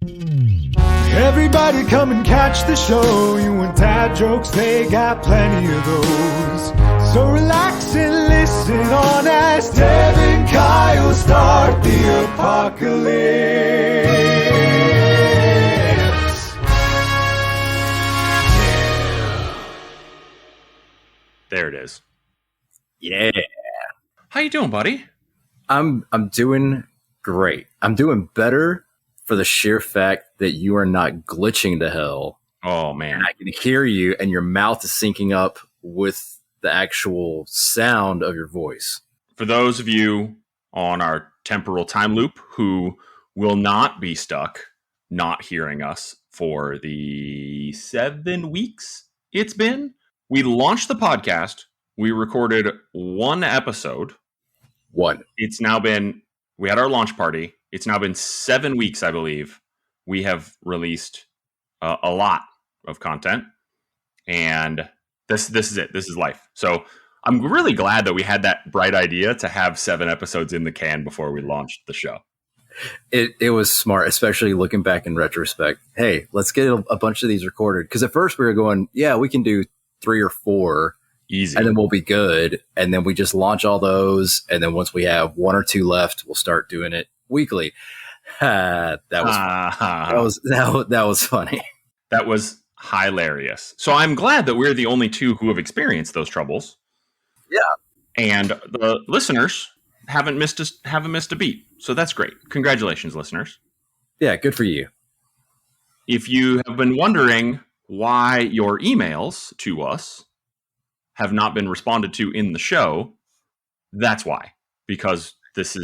Everybody come and catch the show. You want dad jokes, they got plenty of those. So relax and listen on as Dev and Kyle start the apocalypse. There it is. Yeah. How you doing, buddy? I'm doing great. I'm doing better for the sheer fact that you are not glitching to hell. Oh, man. And I can hear you and your mouth is syncing up with the actual sound of your voice. For those of you on our temporal time loop who will not be stuck not hearing us for the 7 weeks it's been, we launched the podcast. We recorded one episode. It's now been, we had our launch party. It's now been 7 weeks, I believe. We have released a lot of content. And this is it. This is life. So I'm really glad that we had that bright idea to have 7 episodes in the can before we launched the show. It was smart, especially looking back in retrospect. Hey, let's get a bunch of these recorded. Because at first we were going, yeah, we can do 3 or 4. Easy. And then we'll be good. And then we just launch all those. And then once we have 1 or 2 left, we'll start doing it weekly. That was funny. That was hilarious. So I'm glad that we're the only 2 who have experienced those troubles. Yeah. And the listeners haven't missed a beat. So that's great. Congratulations, listeners. Yeah, good for you. If you have been wondering why your emails to us have not been responded to in the show, that's why. Because this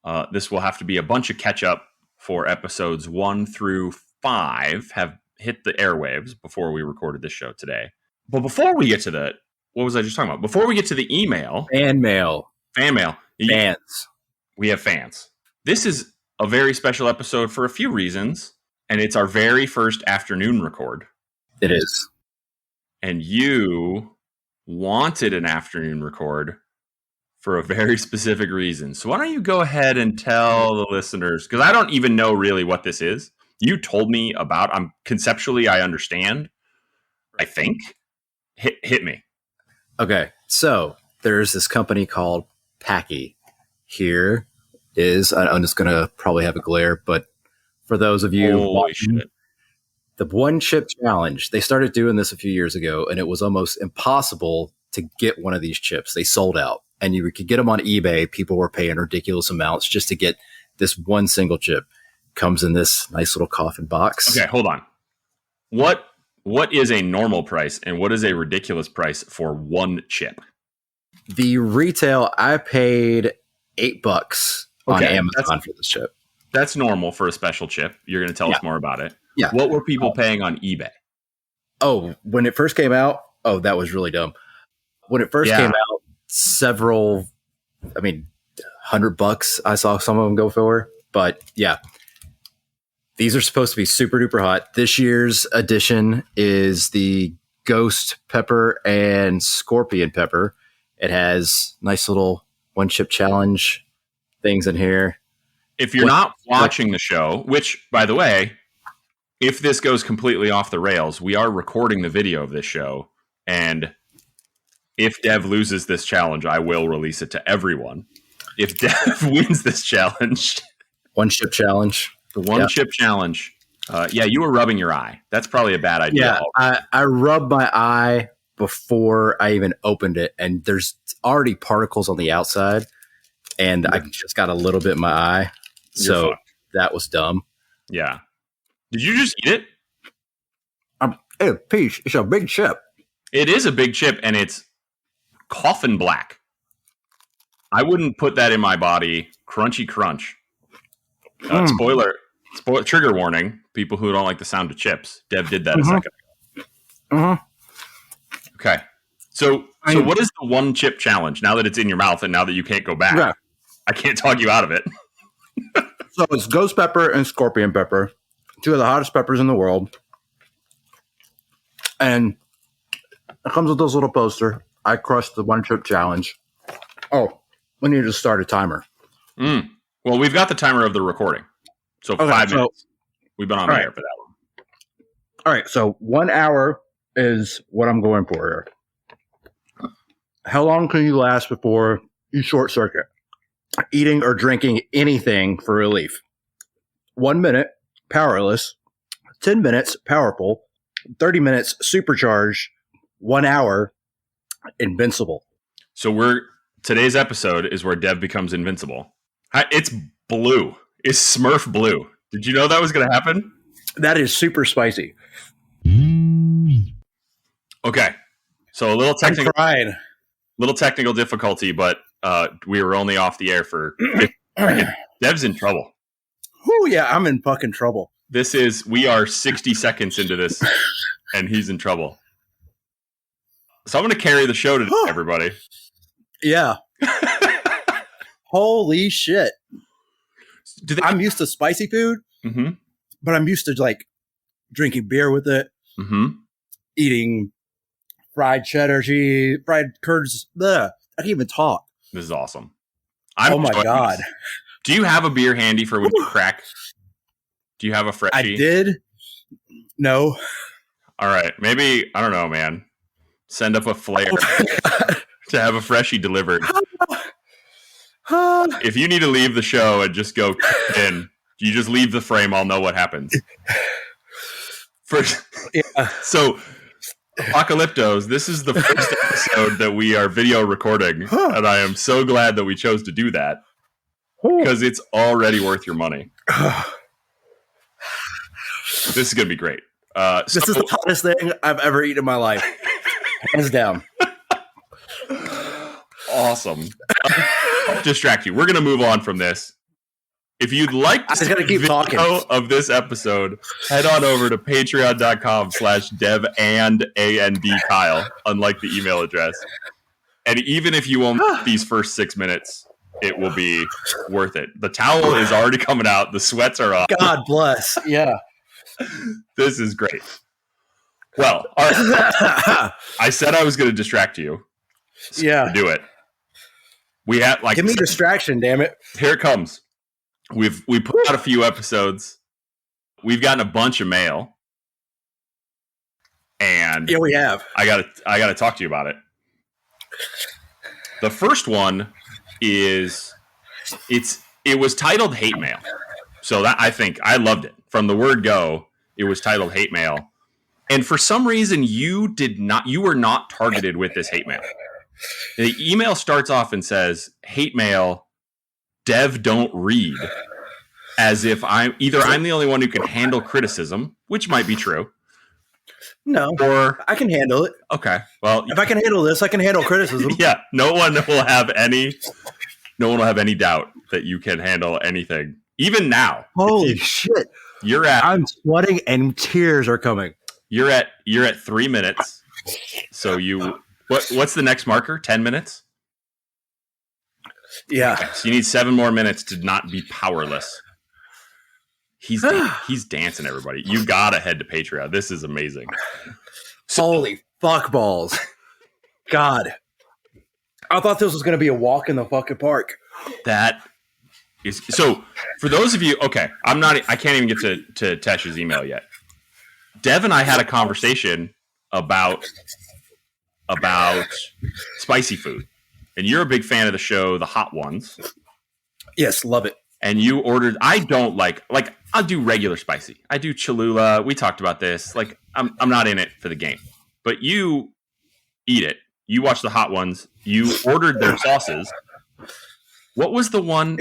will have to be a bunch of catch up for episodes 1 through 5 have hit the airwaves before we recorded this show today. But before we get to that, what was I just talking about? Before we get to the email. Fan mail. Fans. We have fans. This is a very special episode for a few reasons. And it's our very first afternoon record. It is. And you wanted an afternoon record for a very specific reason. So why don't you go ahead and tell the listeners, because I don't even know really what this is. You told me about, conceptually I understand, I think. Hit me. Okay, so there's this company called Paqui. Here is, I'm just going to probably have a glare, but for those of you watching, the one chip challenge, they started doing this a few years ago, and it was almost impossible to get one of these chips. They sold out, and you could get them on eBay. People were paying ridiculous amounts just to get this one single chip. Comes in this nice little coffin box. Okay, hold on. What is a normal price, and what is a ridiculous price for one chip? The retail, I paid $8 on Amazon for this chip. That's normal for a special chip. You're going to tell us more about it. Yeah. What were people paying on eBay? Oh, when it first came out, that was really dumb. When it first came out, $100 I saw some of them go for. But yeah, these are supposed to be super duper hot. This year's edition is the ghost pepper and scorpion pepper. It has nice little one chip challenge things in here. If you're not watching the show, which, by the way, if this goes completely off the rails, we are recording the video of this show. And if Dev loses this challenge, I will release it to everyone. If Dev wins this challenge... One chip challenge. The one chip challenge. You were rubbing your eye. That's probably a bad idea. Yeah, I rubbed my eye before I even opened it. And there's already particles on the outside. And I just got a little bit in my eye. So that was dumb. Yeah. Did you just eat it? Hey, Peach, it's a big chip. It is a big chip, and it's coffin black. I wouldn't put that in my body. Crunchy crunch. Spoiler, trigger warning. People who don't like the sound of chips. Dev did that a second ago. Okay. So what is the one chip challenge now that it's in your mouth and now that you can't go back? Yeah. I can't talk you out of it. So it's ghost pepper and scorpion pepper, 2 of the hottest peppers in the world. And it comes with this little poster. I crushed the one chip challenge. Oh, we need to start a timer. Well, we've got the timer of the recording. So 5 minutes. We've been on the air for that one. All right, so 1 hour is what I'm going for here. How long can you last before you short circuit? Eating or drinking anything for relief. 1 minute, powerless. 10 minutes, powerful. 30 minutes, supercharged. 1 hour, invincible. So today's episode is where Dev becomes invincible. It's blue. It's Smurf blue. Did you know that was going to happen? That is super spicy. Okay. So a little technical difficulty, but we were only off the air for 50 seconds. Dev's in trouble. Oh yeah, I'm in fucking trouble. We are 60 seconds into this, and he's in trouble. So I'm going to carry the show today, everybody. Yeah. Holy shit. I'm used to spicy food, but I'm used to like drinking beer with it, eating fried cheddar cheese, fried curds. Bleh. I can't even talk. This is awesome. Oh my God. Do you have a beer handy for when you crack? Do you have a freshie? I did. No. All right. Maybe, I don't know, man. Send up a flare to have a freshie delivered. If you need to leave the show and just go in, you just leave the frame. I'll know what happens. So, Apocalyptos, this is the first episode that we are video recording, and I am so glad that we chose to do that because it's already worth your money. This is going to be great. This is the hottest thing I've ever eaten in my life. Hands down. Awesome. I'll distract you. We're going to move on from this. If you'd like to see a video of this episode, head on over to patreon.com/dev&and Kyle, unlike the email address. And even if you won't these first 6 minutes, it will be worth it. The towel is already coming out. The sweats are off. God bless. Yeah. This is great. Well, all right. I said I was going to distract you. So yeah. Do it. We have give me distraction, damn it. Here it comes. We put out a few episodes. We've gotten a bunch of mail. And yeah, we have. I gotta talk to you about it. The first one is it was titled Hate Mail. So that I think I loved it. From the word go, it was titled Hate Mail. And for some reason you were not targeted with this hate mail. The email starts off and says, "Hate mail, Dev don't read," as if I'm the only one who can handle criticism, which might be true. No, or I can handle it. Okay, well, if I can handle this, I can handle criticism. Yeah, no one will have any doubt that you can handle anything, even now. Holy shit! I'm sweating and tears are coming. You're at 3 minutes. So what's the next marker? 10 minutes. Yeah. Okay, so you need 7 more minutes to not be powerless. He's dancing, everybody. You gotta head to Patreon. This is amazing. Holy fuck balls. God. I thought this was gonna be a walk in the fucking park. That is so for those of you, okay, I can't even get to Tesh's email yet. Dev and I had a conversation about spicy food. And you're a big fan of the show, The Hot Ones. Yes, love it. And you ordered, I don't like I'll do regular spicy. I do Cholula. We talked about this. Like, I'm not in it for the game. But you eat it. You watch The Hot Ones. You ordered their sauces. What was the one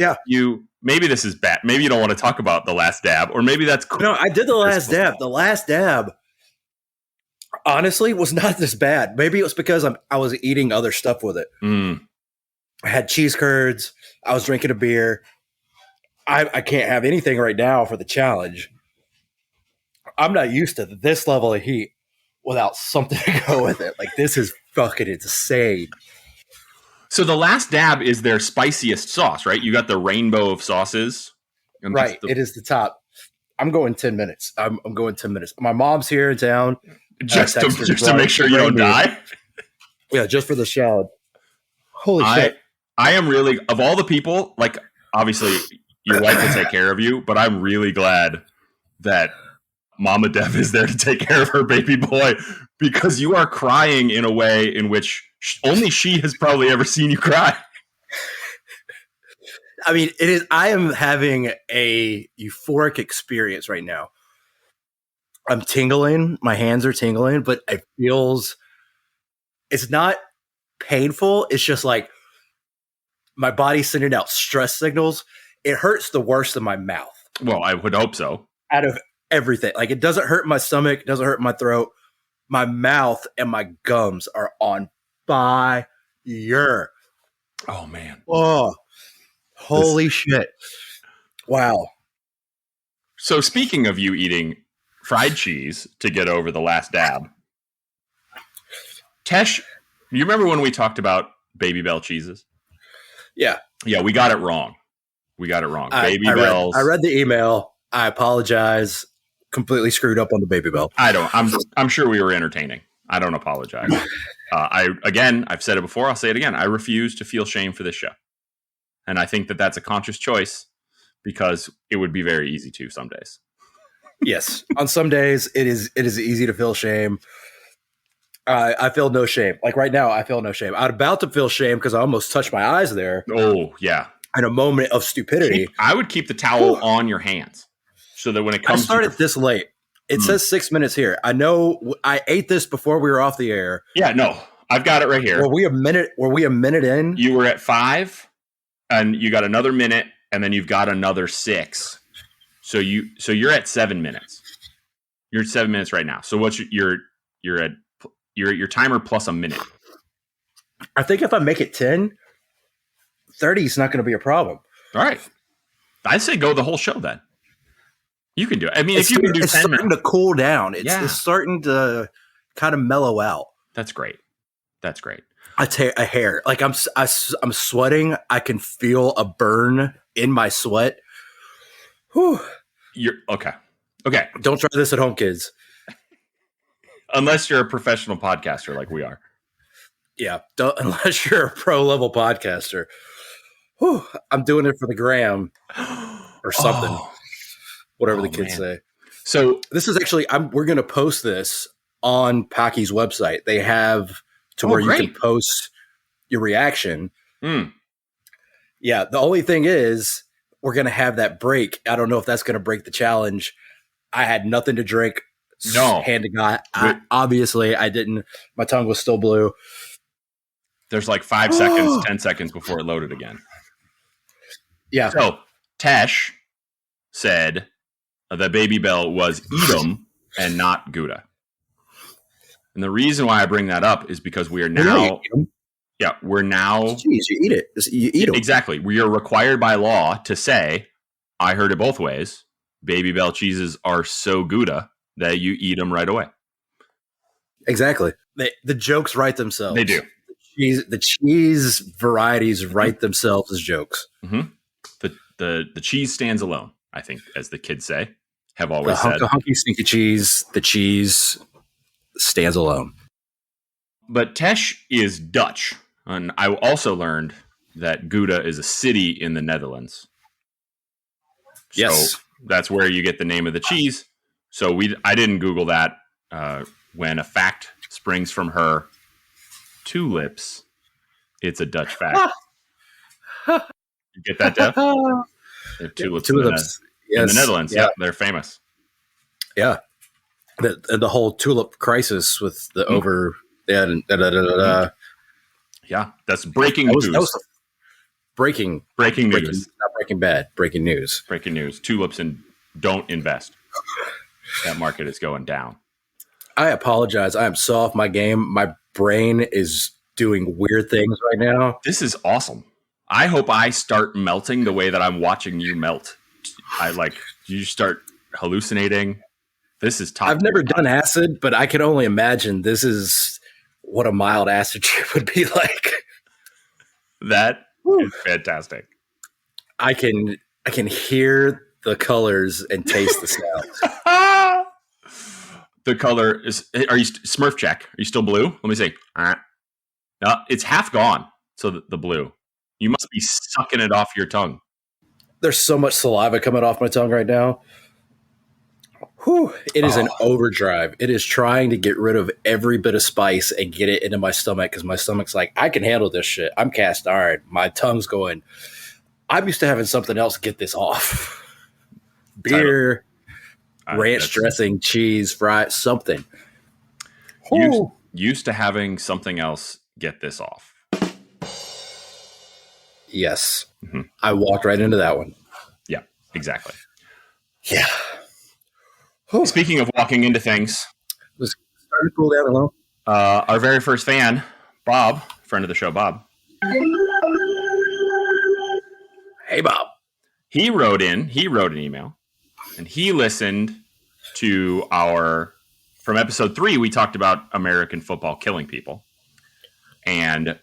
maybe this is bad. Maybe you don't want to talk about The Last Dab, or maybe that's cool. No, I did The Last Dab. The Last Dab, honestly, was not this bad. Maybe it was because I was eating other stuff with it. I had cheese curds. I was drinking a beer. I can't have anything right now for the challenge. I'm not used to this level of heat without something to go with it. Like, this is fucking insane. So The Last Dab is their spiciest sauce, right? You got the rainbow of sauces. Right. It is the top. I'm going 10 minutes. I'm going 10 minutes. My mom's here in town. Just to make sure you don't die? Yeah, just for the salad. Holy shit. I am really, of all the people, like, obviously your wife will take care of you, but I'm really glad that Mama Dev is there to take care of her baby boy, because you are crying in a way in which only she has probably ever seen you cry. I mean, it is. I am having a euphoric experience right now. I'm tingling. My hands are tingling, but it feels. It's not painful. It's just like my body's sending out stress signals. It hurts the worst in my mouth. Well, I would hope so. Out of everything, like it doesn't hurt my stomach, doesn't hurt my throat. My mouth and my gums are on fire. Oh man. Oh. Holy shit. Wow. So speaking of you eating fried cheese to get over the last dab, Tesh, you remember when we talked about Babybel cheeses? Yeah. Yeah, we got it wrong. Babybels. I read the email. I apologize. Completely screwed up on the Babybel. I'm sure we were entertaining. I don't apologize. I've said it before. I'll say it again. I refuse to feel shame for this show. And I think that that's a conscious choice because it would be very easy to some days. Yes. On some days, it is easy to feel shame. I feel no shame. Like right now, I feel no shame. I'm about to feel shame because I almost touched my eyes there. Oh, yeah. In a moment of stupidity. I would keep the towel on your hands so that when it comes I started this late. It says 6 minutes here. I know I ate this before we were off the air. Yeah, no. I've got it right here. Were we a minute in? You were at 5. And you got another minute, and then you've got another 6. So you're at 7 minutes. You're at 7 minutes right now. So what's you're at your timer plus a minute. I think if I make it 10, 30 is not going to be a problem. All right. I'd say go the whole show then. You can do it. I mean, if you can do 10 minutes. It's starting to cool down. It's starting to kind of mellow out. That's great. I tear a hair. Like I'm sweating. I can feel a burn in my sweat. Whew. You're okay. Okay. Don't try this at home, kids. Unless you're a professional podcaster like we are. Yeah. Unless you're a pro level podcaster. Whew. I'm doing it for the gram or something. Whatever the kids say. So this is actually, we're going to post this on Paqui's website. They have to where you can post your reaction. Yeah. The only thing is we're going to have that break. I don't know if that's going to break the challenge. I had nothing to drink. No. Hand to God. Obviously, I didn't. My tongue was still blue. There's like 5 seconds, 10 seconds before it loaded again. Yeah. So Tesh said that Babybel was edam and not gouda. And the reason why I bring that up is because we are now, we're now. Jeez, you eat it. You eat them. Exactly. We are required by law to say, I heard it both ways. Babybel cheeses are so gouda that you eat them right away. Exactly. The jokes write themselves. They do. The cheese varieties write themselves as jokes. Mm-hmm. The cheese stands alone, I think, as the kids say, have always said. The hunky stinky cheese, the cheese stands alone. But Tesh is Dutch. And I also learned that Gouda is a city in the Netherlands. Yes. So that's where you get the name of the cheese. So I didn't Google that. When a fact springs from her two lips, it's a Dutch fact. You get that, Dev? They have tulips in the Netherlands. Yeah, they're famous. Yeah. The whole tulip crisis with the over... Yeah, that's breaking news. That was breaking news. Not Breaking Bad. Breaking news. Breaking news. Tulips and don't invest. That market is going down. I apologize. I am so off my game. My brain is doing weird things right now. This is awesome. I hope I start melting the way that I'm watching you melt. You start hallucinating. This is top. I've never done acid, but I can only imagine this is what a mild acid trip would be like. That is fantastic. I can hear the colors and taste the sounds. The color is. Are you Smurf check? Are you still blue? Let me see. No, it's half gone. So the blue. You must be sucking it off your tongue. There's so much saliva coming off my tongue right now. Whew, it is an overdrive. It is trying to get rid of every bit of spice and get it into my stomach because my stomach's like, I can handle this shit. I'm cast iron. My tongue's going, I'm used to having something else get this off. Beer, ranch dressing, cheese, fries, something. Used to having something else get this off. Yes. Mm-hmm. I walked right into that one. Yeah, exactly. Yeah. Speaking of walking into things, it was starting to cool down a little. Our very first fan, Bob, friend of the show, Bob. Hey, Bob. He wrote an email, and he listened to from episode 3, we talked about American football killing people. And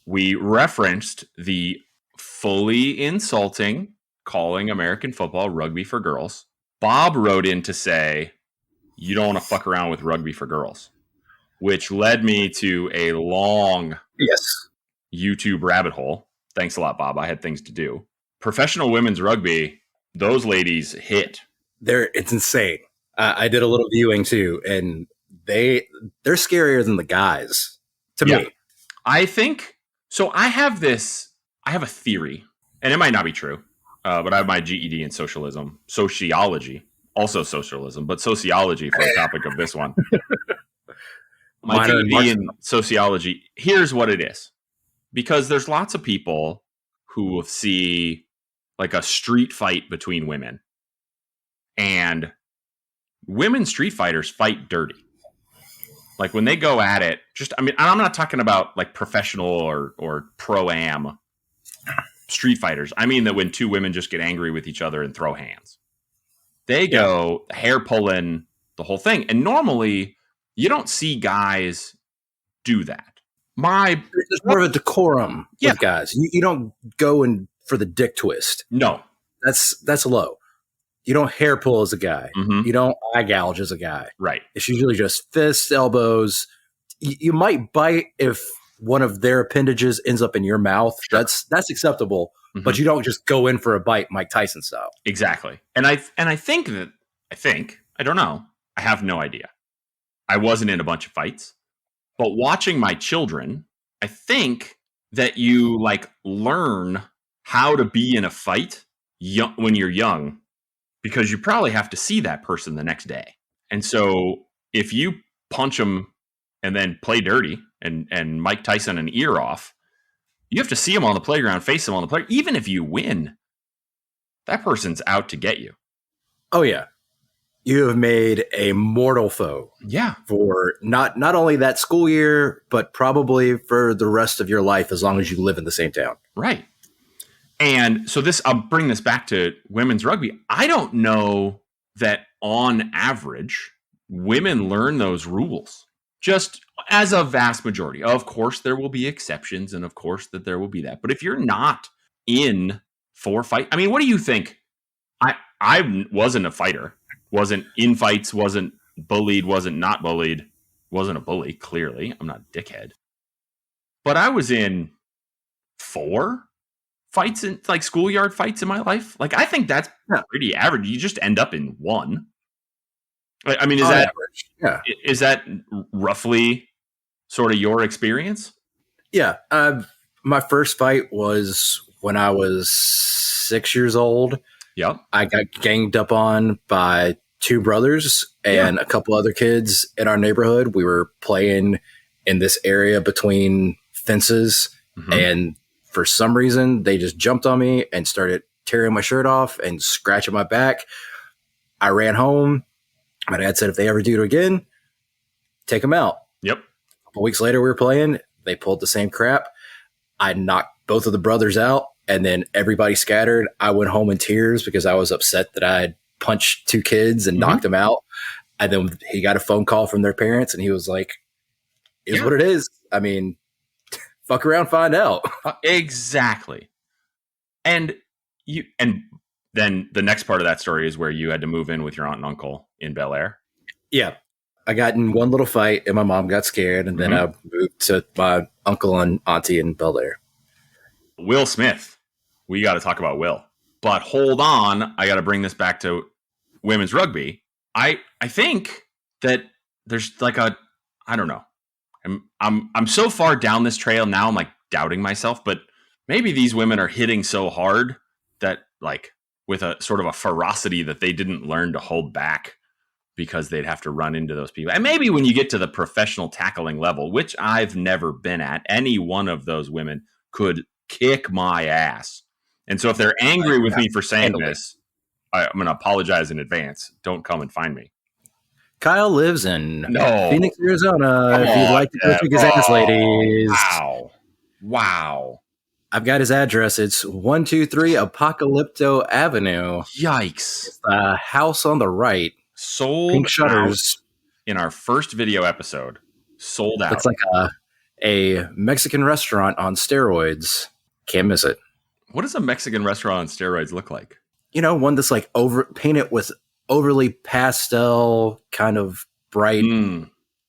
we referenced the fully insulting calling American football rugby for girls. Bob wrote in to say, you don't want to fuck around with rugby for girls, which led me to a long YouTube rabbit hole. Thanks a lot, Bob. I had things to do. Professional women's rugby, those ladies hit. It's insane. I did a little viewing too, and they're scarier than the guys to me. I think so. I have a theory, and it might not be true. But I have my GED in sociology, also socialism, but sociology for the topic of this one. My GED in sociology, here's what it is. Because there's lots of people who see like a street fight between women. And women street fighters fight dirty. Like when they go at it, I'm not talking about like professional or pro-am street fighters. I mean that when two women just get angry with each other and throw hands. They go hair pulling, the whole thing. And normally you don't see guys do that. There's more of a decorum with guys. You don't go in for the dick twist. No. That's low. You don't hair pull as a guy. Mm-hmm. You don't eye gouge as a guy. Right. It's usually just fists, elbows. You might bite if one of their appendages ends up in your mouth. Sure. That's acceptable, but you don't just go in for a bite Mike Tyson style. Exactly. And I think I don't know. I have no idea. I wasn't in a bunch of fights, but watching my children, I think that you like learn how to be in a fight when you're young, because you probably have to see that person the next day. And so if you punch them and then play dirty and Mike Tyson an ear off, you have to see him on the playground, face him on the playground. Even if you win, that person's out to get you. Oh, yeah. You have made a mortal foe. Yeah. For not only that school year, but probably for the rest of your life, as long as you live in the same town. Right. And so I'll bring this back to women's rugby. I don't know that on average, women learn those rules. Just as a vast majority. Of course, there will be exceptions, and of course that there will be that. But if you're not in for fight, I mean, what do you think? I wasn't a fighter, wasn't in fights, wasn't bullied, wasn't not bullied, wasn't a bully, clearly. I'm not a dickhead. But I was in 4 fights, in like schoolyard fights in my life. Like, I think that's pretty average. You just end up in 1. I mean, is that average? Yeah. Is that roughly sort of your experience? Yeah. My first fight was when I was 6 years old. Yep. I got ganged up on by 2 brothers and a couple other kids in our neighborhood. We were playing in this area between fences, and for some reason, they just jumped on me and started tearing my shirt off and scratching my back. I ran home. My dad said if they ever do it again, take them out. Yep. A couple weeks later, we were playing. They pulled the same crap. I knocked both of the brothers out, and then everybody scattered. I went home in tears because I was upset that I had punched 2 kids and knocked them out. And then he got a phone call from their parents, and he was like, "Is what it is. I mean, fuck around, find out." Exactly. And then the next part of that story is where you had to move in with your aunt and uncle in Bel Air. Yeah. I got in one little fight and my mom got scared, and then I moved to my uncle and auntie in Bel Air. Will Smith. We got to talk about Will. But hold on. I got to bring this back to women's rugby. I think that there's like I don't know. I'm so far down this trail now. I'm like doubting myself, but maybe these women are hitting so hard that like with a sort of a ferocity that they didn't learn to hold back because they'd have to run into those people. And maybe when you get to the professional tackling level, which I've never been at, any one of those women could kick my ass. And so if they're angry with me for saying this, I'm going to apologize in advance. Don't come and find me. Kyle lives in Phoenix, Arizona. If you'd like to go check his ass, ladies. Wow. I've got his address. It's 123 Apocalypto Avenue. Yikes. It's the house on the right. Sold Pink shutters. In our first video episode. Sold out. It's like a Mexican restaurant on steroids. Can't miss it. What does a Mexican restaurant on steroids look like? You know, one that's like painted with overly pastel, kind of bright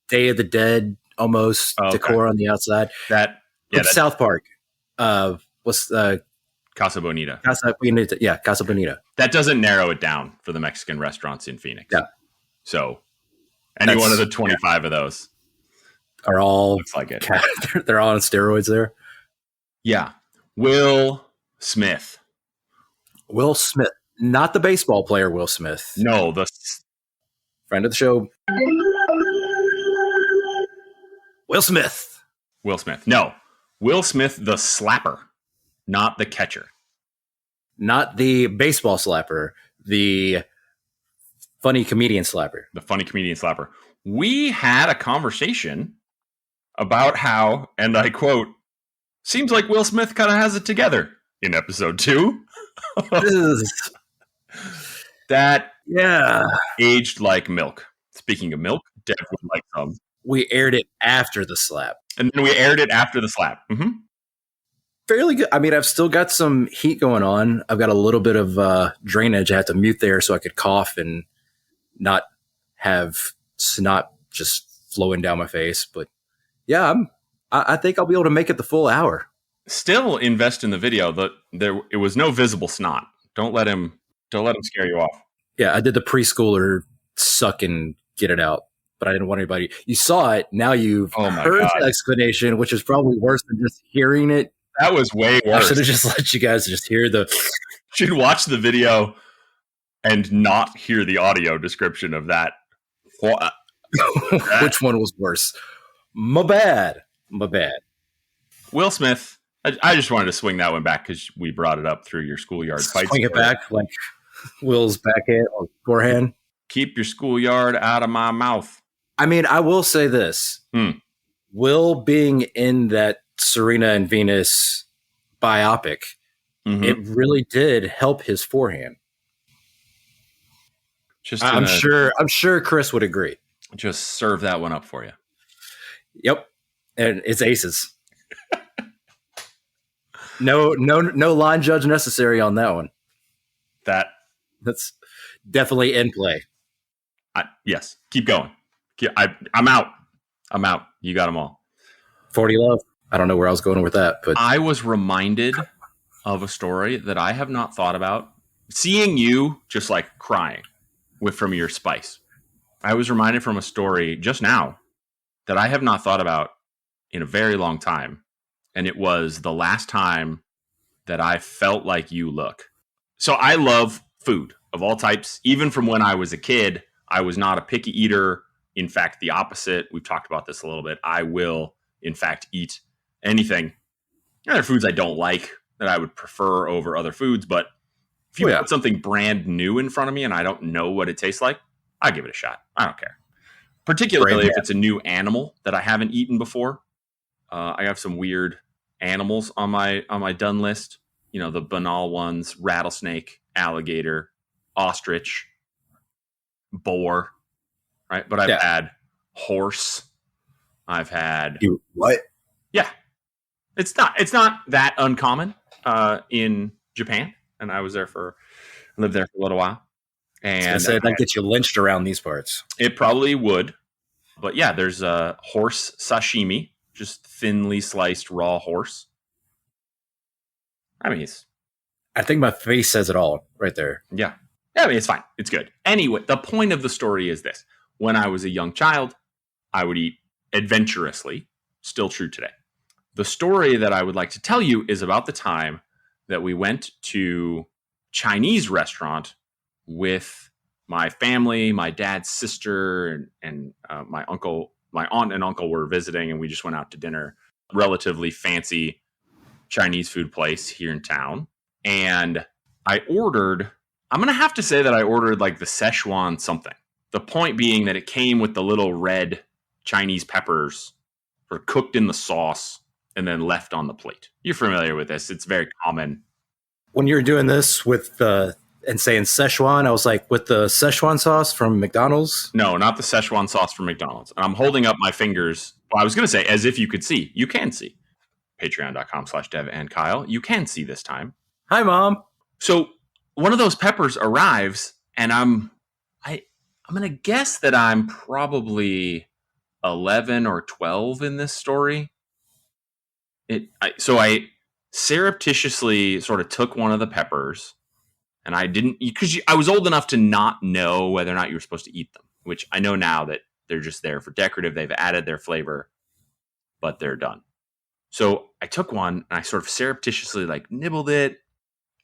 Day of the Dead almost decor on the outside. South Park. What's Casa Bonita. Casa Bonita. That doesn't narrow it down for the Mexican restaurants in Phoenix. Yeah. So any one of the 25 of those are all looks like it. They're all on steroids there. Yeah. Will Smith. Not the baseball player Will Smith. No, the friend of the show. Will Smith. No. Will Smith, the slapper, not the catcher. Not the baseball slapper, the funny comedian slapper. The funny comedian slapper. We had a conversation about how, and I quote, seems like Will Smith kind of has it together in episode 2. That aged like milk. Speaking of milk, Deb would like some. We aired it after the slap. And then we aired it after the slap. Mm-hmm. Fairly good. I mean, I've still got some heat going on. I've got a little bit of drainage. I had to mute there so I could cough and not have snot just flowing down my face. But yeah, I think I'll be able to make it the full hour. Still invest in the video. It was no visible snot. Don't let him scare you off. Yeah, I did the preschooler suck and get it out, but I didn't want anybody. You saw it. Now you've heard the explanation, which is probably worse than just hearing it. That was way worse. I should have just let you guys just hear the. Should watch the video and not hear the audio description of that. Which one was worse? My bad. Will Smith. I just wanted to swing that one back because we brought it up through your schoolyard fight. Swing it back like Will's backhand or forehand. Keep your schoolyard out of my mouth. I mean, I will say this. Will being in that Serena and Venus biopic, it really did help his forehand. I'm sure Chris would agree. Just serve that one up for you. Yep. And it's aces. No line judge necessary on that one. That's definitely in play. Yes. Keep going. I'm out. You got them all. 40 love. I don't know where I was going with that, but I was reminded of a story that I have not thought about. Seeing you just like crying from your spice. I was reminded from a story just now that I have not thought about in a very long time. And it was the last time that I felt like you look. So I love food of all types. Even from when I was a kid, I was not a picky eater. In fact, the opposite. We've talked about this a little bit. I will, in fact, eat anything. There are foods I don't like that I would prefer over other foods. But if you put something brand new in front of me and I don't know what it tastes like, I'll give it a shot. I don't care. Particularly if it's a new animal that I haven't eaten before. I have some weird animals on my done list. You know, the banal ones: rattlesnake, alligator, ostrich, boar. Right, but I've had horse. I've had what? Yeah, it's not that uncommon in Japan, and I lived there for a little while. And that gets you lynched around these parts. It probably would, but yeah, there's a horse sashimi, just thinly sliced raw horse. I mean, I think my face says it all right there. Yeah, Yeah, I mean, it's fine. It's good. Anyway, the point of the story is this. When I was a young child, I would eat adventurously. Still true today. The story that I would like to tell you is about the time that we went to Chinese restaurant with my family, my dad's sister, and my uncle. My aunt and uncle were visiting, and we just went out to dinner. Relatively fancy Chinese food place here in town. And I ordered, I'm going to have to say that I ordered like the Szechuan something. The point being that it came with the little red Chinese peppers or cooked in the sauce and then left on the plate. You're familiar with this. It's very common. When you were doing this with and saying Szechuan, I was like, with the Szechuan sauce from McDonald's? No, not the Szechuan sauce from McDonald's. And I'm holding up my fingers. Well, I was going to say, as if you could see. You can see. Patreon.com/Dev and Kyle. You can see this time. Hi, Mom. So one of those peppers arrives, and I'm going to guess that I'm probably 11 or 12 in this story. So I surreptitiously sort of took one of the peppers, and I didn't, because I was old enough to not know whether or not you were supposed to eat them, which I know now that they're just there for decorative. They've added their flavor, but they're done. So I took one, and I sort of surreptitiously like nibbled it,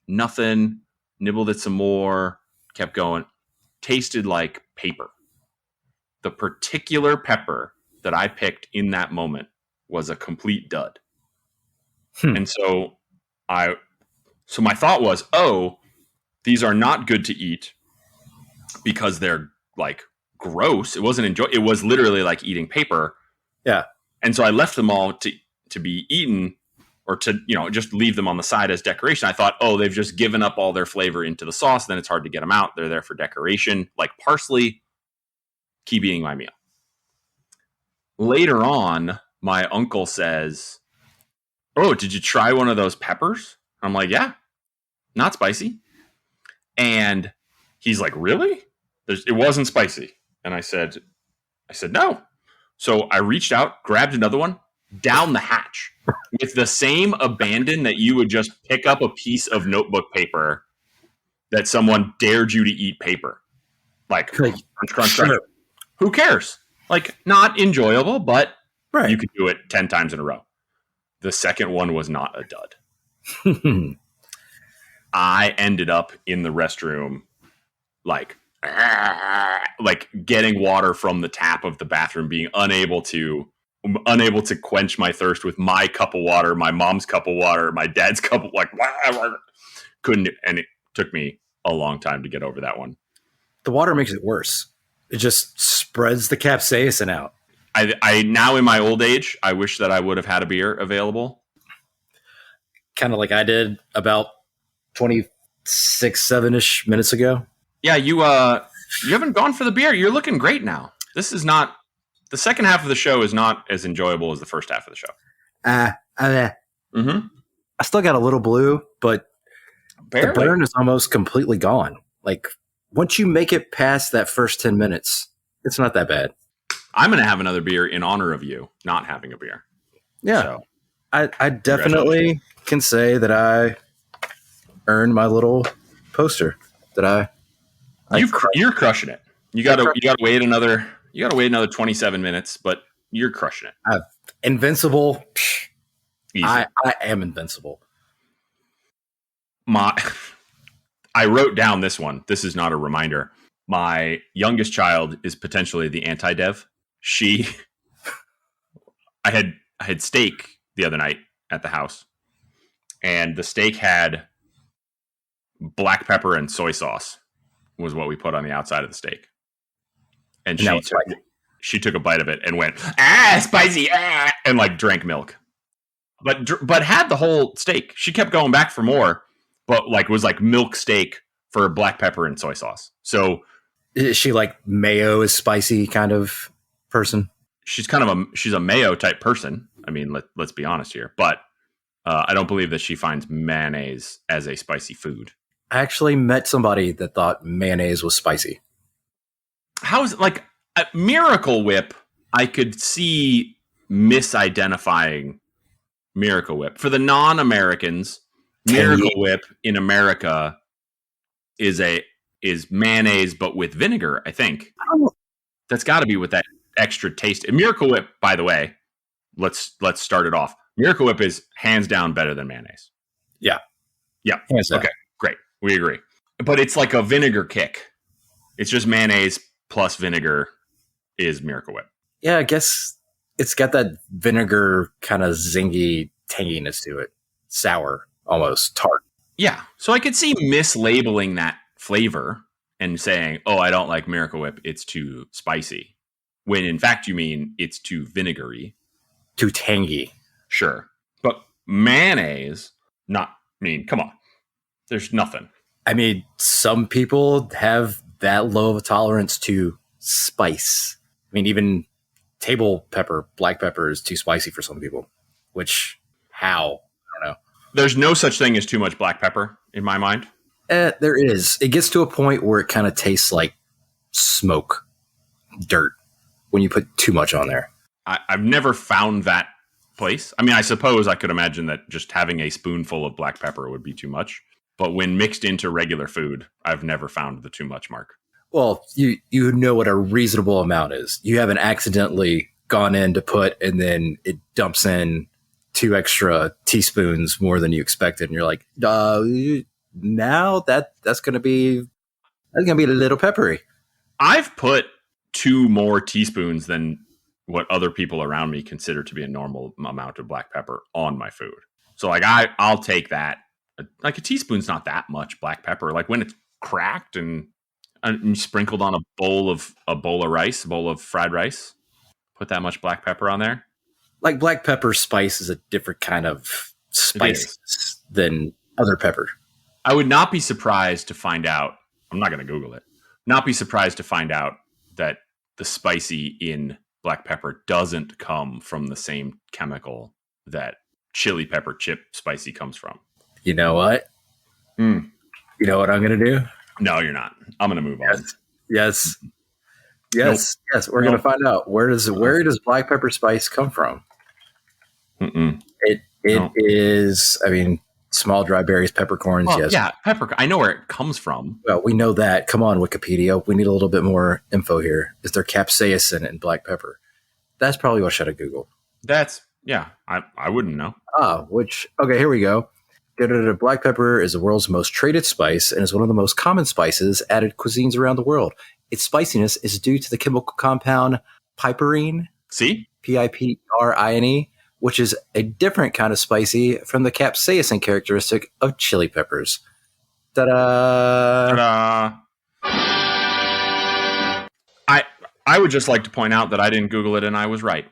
nothing, nibbled it some more, kept going, tasted like paper. The particular pepper that I picked in that moment was a complete dud. And so my thought was, oh, these are not good to eat because they're like gross. It wasn't it was literally like eating paper. Yeah. And so I left them all to be eaten, or to, just leave them on the side as decoration. I thought, oh, they've just given up all their flavor into the sauce. Then it's hard to get them out. They're there for decoration, like parsley. Keep eating my meal. Later on, my uncle says, oh, did you try one of those peppers? I'm like, yeah, not spicy. And he's like, really? It wasn't spicy. And I said, no. So I reached out, grabbed another one, down the hatch with the same abandon that you would just pick up a piece of notebook paper that someone dared you to eat paper. Like, crunch, crunch, sure. crunch. Who cares? Like, not enjoyable, but right. You could do it 10 times in a row. The second one was not a dud. I ended up in the restroom, like getting water from the tap of the bathroom, being unable to quench my thirst with my cup of water, my mom's cup of water, my dad's cup of, couldn't, and it took me a long time to get over that one. The water makes it worse. It just spreads the capsaicin out. I now in my old age, I wish that I would have had a beer available. Kind of like I did about 7-ish minutes ago. Yeah, you haven't gone for the beer. You're looking great now. This is not, the second half of the show is not as enjoyable as the first half of the show. I still got a little blue, but barely. The burn is almost completely gone. Like, once you make it past that first 10 minutes, it's not that bad. I'm going to have another beer in honor of you not having a beer. Yeah. So, I definitely can say that I earned my little poster that you're crushing it. You got to wait another 27 minutes, but you're crushing it. Invincible. Easy. I am invincible. I wrote down this one. This is not a reminder. My youngest child is potentially the anti-dev. I had steak the other night at the house, and the steak had black pepper and soy sauce was what we put on the outside of the steak. And she took a bite of it and went, spicy, and like drank milk. But had the whole steak. She kept going back for more, but like was like milk steak for black pepper and soy sauce. So is she like mayo is spicy kind of person? She's a mayo type person. I mean, let's be honest here, but I don't believe that she finds mayonnaise as a spicy food. I actually met somebody that thought mayonnaise was spicy. How is it like a Miracle Whip? I could see misidentifying Miracle Whip. For the non-Americans, Miracle Whip in America is a is mayonnaise, but with vinegar, I think. Oh. That's got to be with that extra taste. And Miracle Whip, by the way, let's start it off. Miracle Whip is hands down better than mayonnaise. Yeah. Hands down. Okay, great. We agree. But it's like a vinegar kick. It's just mayonnaise plus vinegar is Miracle Whip. Yeah, I guess it's got that vinegar kind of zingy tanginess to it. Sour, almost tart. Yeah. So I could see mislabeling that flavor and saying, oh, I don't like Miracle Whip, it's too spicy. When in fact you mean it's too vinegary. Too tangy. Sure. But mayonnaise, come on. There's nothing. I mean, some people have that low of a tolerance to spice. I mean, even table pepper, black pepper is too spicy for some people. Which, how? I don't know. There's no such thing as too much black pepper in my mind. There is. It gets to a point where it kind of tastes like smoke, dirt, when you put too much on there. I've never found that place. I mean, I suppose I could imagine that just having a spoonful of black pepper would be too much. But when mixed into regular food, I've never found the too much mark. Well, you know what a reasonable amount is. You haven't accidentally gone in to put, and then it dumps in 2 extra teaspoons more than you expected, and you're like, now that's gonna be a little peppery. I've put 2 more teaspoons than what other people around me consider to be a normal amount of black pepper on my food. So like I'll take that. Like a teaspoon's not that much black pepper. Like when it's cracked and sprinkled on a bowl of rice, a bowl of fried rice, put that much black pepper on there. Like black pepper spice is a different kind of spice than other pepper. I would not be surprised to find out. I'm not going to Google it. Not be surprised to find out that the spicy in black pepper doesn't come from the same chemical that chili pepper chip spicy comes from. You know what? You know what I'm going to do? No, you're not. I'm going to move on. Yes. We're going to find out where does black pepper spice come from? It is. I mean, small dry berries, peppercorns. Well, yes. Yeah, peppercorn. I know where it comes from. Well, we know that. Come on, Wikipedia. We need a little bit more info here. Is there capsaicin in black pepper? That's probably what I should have Googled. I wouldn't know. Okay, here we go. Black pepper is the world's most traded spice and is one of the most common spices added cuisines around the world. Its spiciness is due to the chemical compound piperine. See? Piprine, which is a different kind of spicy from the capsaicin characteristic of chili peppers. Ta-da! Ta-da! I would just like to point out that I didn't Google it and I was right.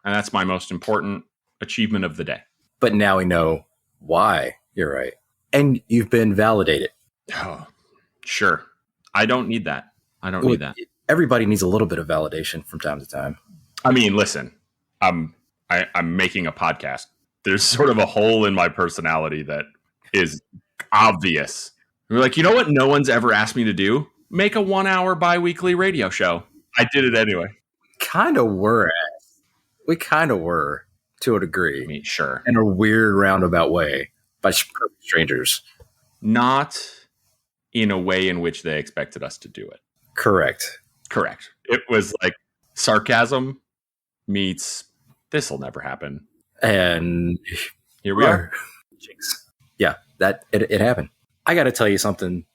And that's my most important achievement of the day. But now we know why you're right. And you've been validated. Oh, sure. I don't need that. Need that. Everybody needs a little bit of validation from time to time. I mean, listen, I'm making a podcast. There's sort of a hole in my personality that is obvious. We're like, you know what no one's ever asked me to do? Make a 1-hour bi-weekly radio show. I did it anyway. We kind of were to a degree. I mean, sure. In a weird roundabout way by strangers. Not in a way in which they expected us to do it. Correct. It was like sarcasm meets this'll never happen. And here we are. Yeah, it happened. I got to tell you something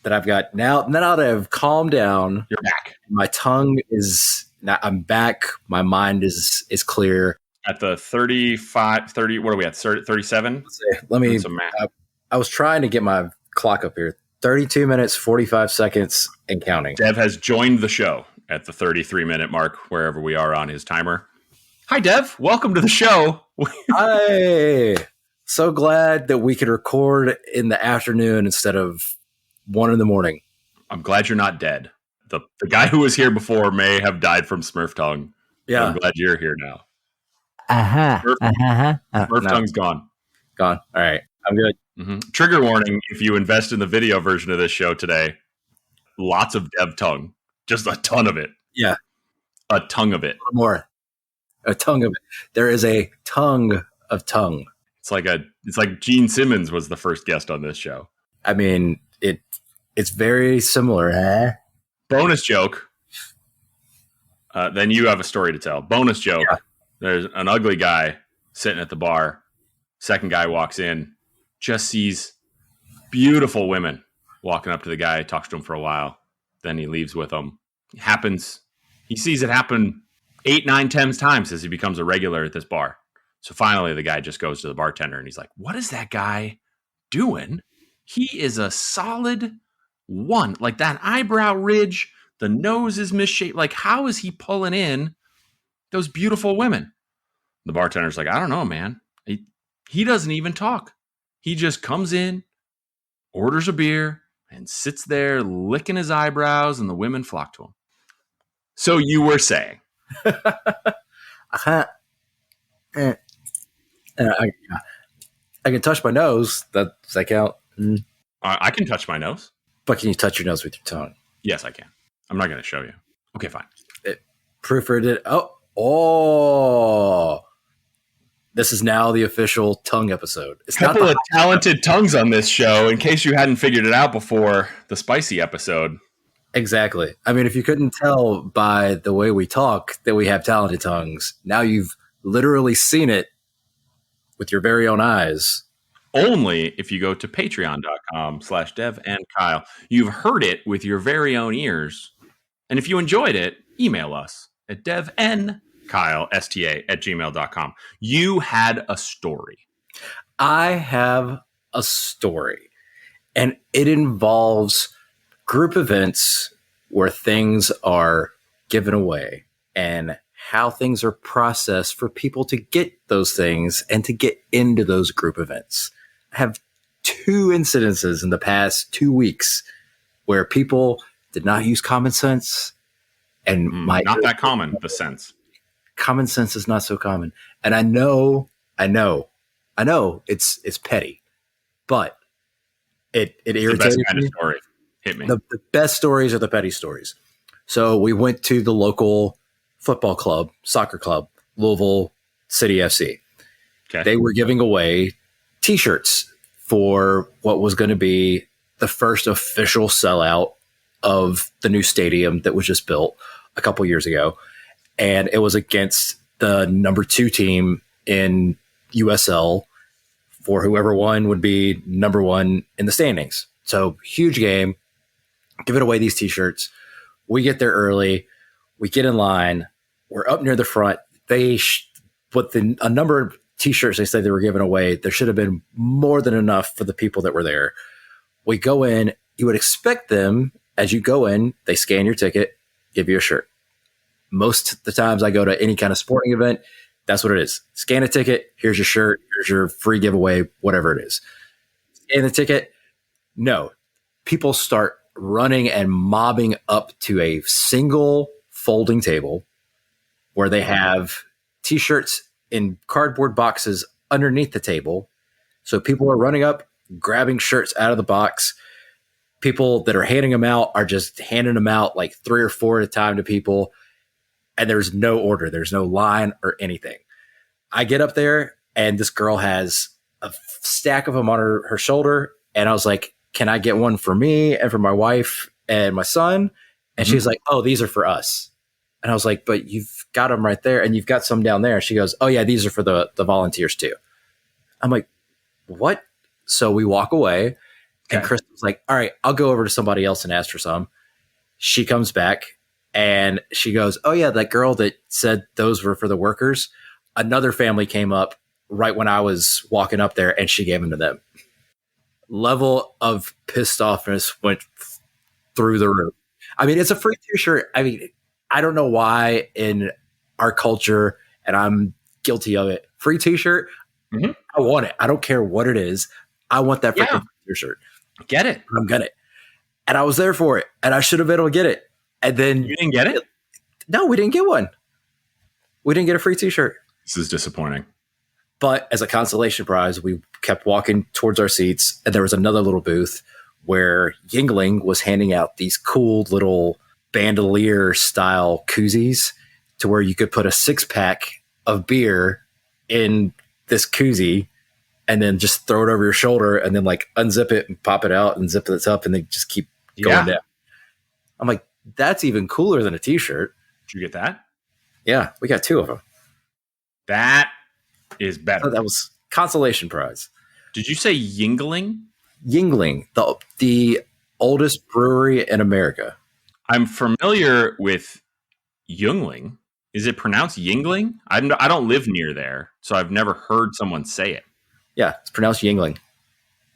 that I've got now that I've calmed down. You're back. My tongue is now I'm back. My mind is clear. At the 30, what are we at? 37? Let me, I was trying to get my clock up here. 32 minutes, 45 seconds and counting. Dev has joined the show at the 33-minute mark, wherever we are on his timer. Hi, Dev. Welcome to the show. Hi. So glad that we could record in the afternoon instead of 1 a.m. I'm glad you're not dead. The guy who was here before may have died from Smurf tongue. Yeah. I'm glad you're here now. Smurf tongue's gone. Gone. All right. I'm good. Mm-hmm. Trigger warning, if you invest in the video version of this show today, lots of Dev tongue. Just a ton of it. Yeah. A tongue of it. More. A tongue of it. There is a tongue of tongue. It's like Gene Simmons was the first guest on this show. I mean, It's very similar, huh? Bonus joke. Then you have a story to tell. Bonus joke. Yeah. There's an ugly guy sitting at the bar. Second guy walks in, just sees beautiful women walking up to the guy, talks to him for a while. Then he leaves with them. He sees it happen 8, 9, 10 times as he becomes a regular at this bar. So finally, the guy just goes to the bartender and he's like, what is that guy doing? He is a solid 1. Like that eyebrow ridge, the nose is misshaped. Like, how is he pulling in those beautiful women? The bartender's like, I don't know, man. He doesn't even talk. He just comes in, orders a beer, and sits there licking his eyebrows, and the women flock to him. So you were saying. I can touch my nose. Does that count? I can touch my nose. But can you touch your nose with your tongue? Yes, I can. I'm not going to show you. Okay, fine. Proofread it. Oh. This is now the official tongue episode. It's a couple of talented tongues on this show, in case you hadn't figured it out before the spicy episode. Exactly. I mean, if you couldn't tell by the way we talk that we have talented tongues, now you've literally seen it with your very own eyes. Only if you go to patreon.com/DevandKyle. You've heard it with your very own ears. And if you enjoyed it, email us at devandkylesta@gmail.com. You had a story. I have a story. And it involves group events where things are given away and how things are processed for people to get those things and to get into those group events. I have 2 incidences in the past 2 weeks where people did not use common sense. And not that common, the sense. Common sense is not so common. And I know it's petty, but it irritates me. The best kind of story. Hit me. The best stories are the petty stories. So we went to the local football club, soccer club, Louisville City FC. Okay. They were giving away T-shirts for what was going to be the first official sellout of the new stadium that was just built a couple years ago. And it was against the number 2 team in USL, for whoever won would be number 1 in the standings. So huge game, giving away these T-shirts. We get there early. We get in line. We're up near the front. A number of T-shirts they said they were giving away, there should have been more than enough for the people that were there. We go in. You would expect them, as you go in, they scan your ticket, give you a shirt. Most of the times I go to any kind of sporting event, that's what it is. Scan a ticket, here's your shirt, here's your free giveaway, whatever it is. Scan the ticket. No. People start running and mobbing up to a single folding table where they have T-shirts in cardboard boxes underneath the table. So people are running up, grabbing shirts out of the box. People that are handing them out are just handing them out like 3 or 4 at a time to people. And there's no order. There's no line or anything. I get up there and this girl has a stack of them on her shoulder. And I was like, can I get one for me and for my wife and my son? And she's like, oh, these are for us. And I was like, but you've got them right there and you've got some down there. And she goes, oh yeah, these are for the volunteers too. I'm like, what? So we walk away and Chris was like, all right, I'll go over to somebody else and ask for some. She comes back and she goes, oh yeah, that girl that said those were for the workers. Another family came up right when I was walking up there and she gave them to them. Level of pissed offness went through the roof. I mean, it's a free T-shirt. I mean, I don't know why in our culture, and I'm guilty of it, free T-shirt, I want it. I don't care what it is. I want that freaking T-shirt. Get it. I'm gonna it. And I was there for it. And I should have been able to get it. And then you didn't get it? No, we didn't get one. We didn't get a free T-shirt. This is disappointing. But as a consolation prize, we kept walking towards our seats, and there was another little booth where Yuengling was handing out these cool little bandolier style koozies to where you could put a 6-pack of beer in this koozie and then just throw it over your shoulder and then like unzip it and pop it out and zip it up and then just keep going down. I'm like, that's even cooler than a t-shirt. Did you get that? Yeah, we got 2 of them. That is better. That was consolation prize. Did you say Yuengling? Yuengling, the oldest brewery in America. I'm familiar with Yuengling. Is it pronounced Yuengling? I don't live near there, so I've never heard someone say it. Yeah, it's pronounced Yuengling.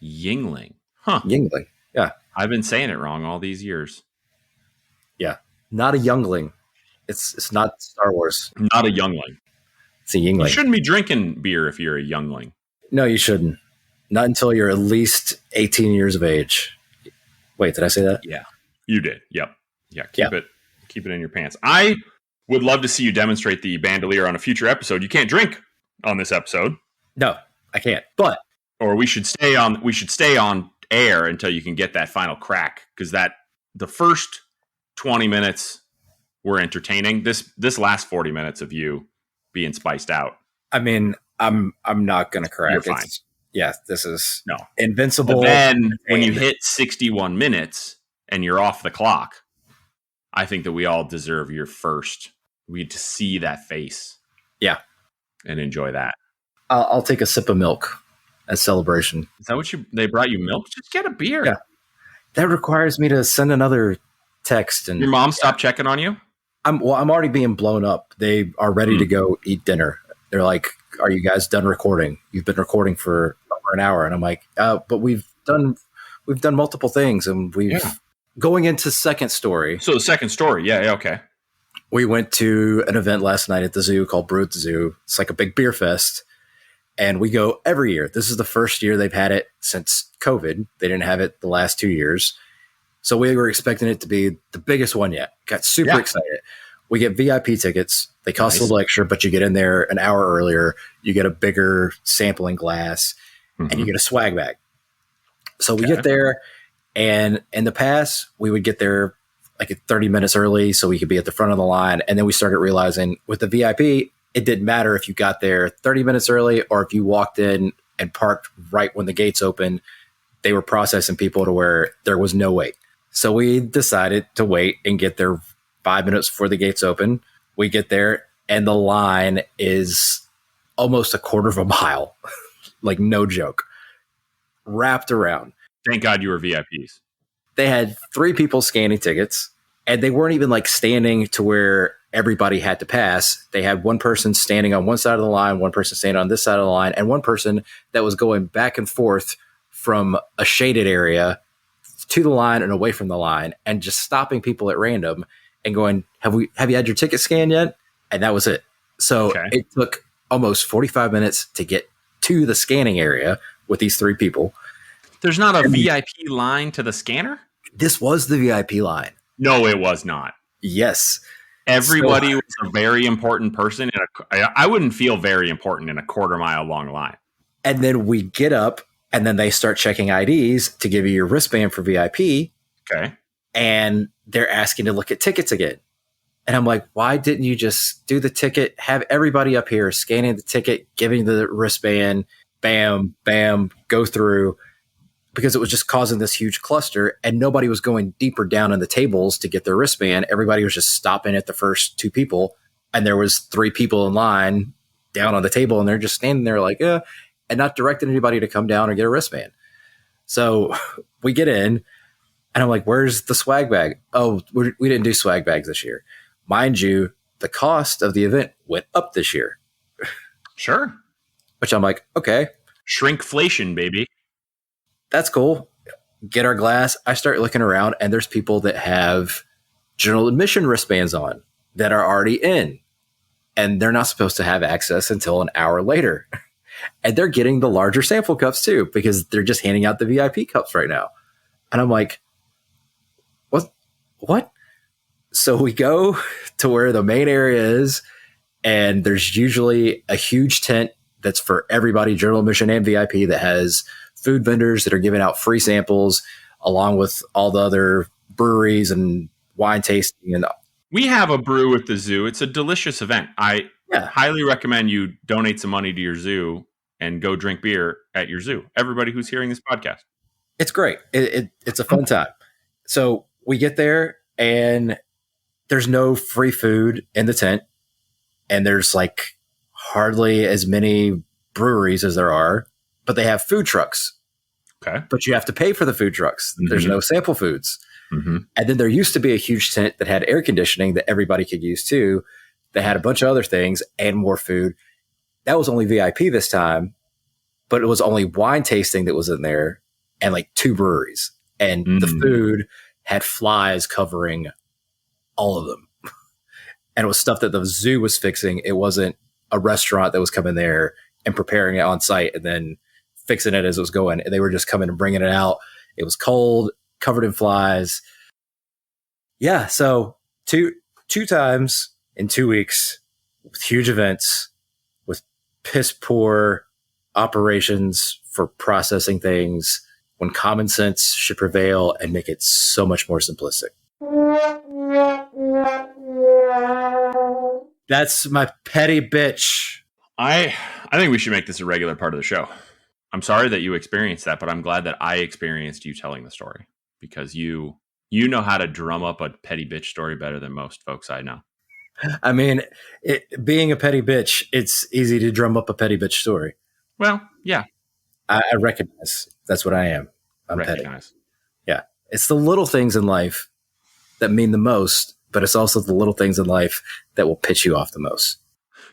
Yuengling. Huh. Yuengling. Yeah. I've been saying it wrong all these years. Yeah. Not a Yuengling. It's not Star Wars. Not a Yuengling. It's a Yuengling. You shouldn't be drinking beer if you're a Yuengling. No, you shouldn't. Not until you're at least 18 years of age. Wait, did I say that? Yeah, you did. Yep. Yeah, keep it in your pants. I would love to see you demonstrate the bandolier on a future episode. You can't drink on this episode. No, I can't. But we should stay on air until you can get that final crack, because the first 20 minutes were entertaining. This last 40 minutes of you being spiced out. I mean, I'm not going to crack. You're fine. This is no invincible. But then when you hit 61 minutes and you're off the clock, I think that we all deserve your first. We get to see that face. Yeah. And enjoy that. I'll take a sip of milk as celebration. Is that what they brought you milk? Just get a beer. Yeah. That requires me to send another text. And your mom stopped checking on you? I'm already being blown up. They are ready to go eat dinner. They're like, are you guys done recording? You've been recording for over an hour. And I'm like, but we've done multiple things, and going into second story. So the second story. Yeah. Okay. We went to an event last night at the zoo called Brew at the Zoo. It's like a big beer fest. And we go every year. This is the first year they've had it since COVID. They didn't have it the last 2 years. So we were expecting it to be the biggest one yet. Got super excited. We get VIP tickets. They cost a little extra, but you get in there an hour earlier. You get a bigger sampling glass, and you get a swag bag. So we get there, and in the past, we would get there like 30 minutes early so we could be at the front of the line. And then we started realizing with the VIP, it didn't matter if you got there 30 minutes early or if you walked in and parked right when the gates opened. They were processing people to where there was no wait. So we decided to wait and get there 5 minutes before the gates open. We get there, and the line is almost a quarter of a mile. Like, no joke. Wrapped around. Thank God you were VIPs. They had 3 people scanning tickets, and they weren't even like standing to where everybody had to pass. They had one person standing on one side of the line, one person standing on this side of the line, and one person that was going back and forth from a shaded area to the line and away from the line, and just stopping people at random and going, have you had your ticket scanned yet? And that was it. So it took almost 45 minutes to get to the scanning area with these 3 people. There's not a VIP line to the scanner? This was the VIP line. No, it was not. Yes. Everybody was a very important person. I wouldn't feel very important in a quarter-mile long line. And then we get up, and then they start checking IDs to give you your wristband for VIP. Okay. And they're asking to look at tickets again. And I'm like, why didn't you just do the ticket, have everybody up here scanning the ticket, giving the wristband, bam, bam, go through, because it was just causing this huge cluster, and nobody was going deeper down in the tables to get their wristband. Everybody was just stopping at the first 2 people, and there was 3 people in line down on the table, and they're just standing there like, and not directing anybody to come down or get a wristband. So we get in, and I'm like, where's the swag bag? Oh, we didn't do swag bags this year. Mind you, the cost of the event went up this year. Sure. Which I'm like, okay. Shrinkflation, baby. That's cool. Get our glass. I start looking around, and there's people that have general admission wristbands on that are already in, and they're not supposed to have access until an hour later. And they're getting the larger sample cups too, because they're just handing out the VIP cups right now. And I'm like, what? So we go to where the main area is, and there's usually a huge tent that's for everybody, general admission and VIP, that has food vendors that are giving out free samples, along with all the other breweries and wine tasting. And we have a brew at the zoo. It's a delicious event. I highly recommend you donate some money to your zoo and go drink beer at your zoo. Everybody who's hearing this podcast. It's great. It's a fun time. So we get there and there's no free food in the tent. And there's like hardly as many breweries as there are, but they have food trucks. Okay. But you have to pay for the food trucks. Mm-hmm. There's no sample foods. Mm-hmm. And then there used to be a huge tent that had air conditioning that everybody could use too. That had a bunch of other things and more food. That was only VIP this time, but it was only wine tasting that was in there and like 2 breweries. And the food had flies covering all of them. And it was stuff that the zoo was fixing. It wasn't a restaurant that was coming there and preparing it on site and then fixing it as it was going. And they were just coming and bringing it out. It was cold, covered in flies. Yeah. So two times in 2 weeks with huge events, with piss poor operations for processing things, when common sense should prevail and make it so much more simplistic. That's my petty bitch. I think we should make this a regular part of the show. I'm sorry that you experienced that, but I'm glad that I experienced you telling the story, because you know how to drum up a petty bitch story better than most folks I know. I mean, being a petty bitch, it's easy to drum up a petty bitch story. Well, yeah. I recognize that's what I am. I'm petty. Yeah. It's the little things in life that mean the most, but it's also the little things in life that will pitch you off the most.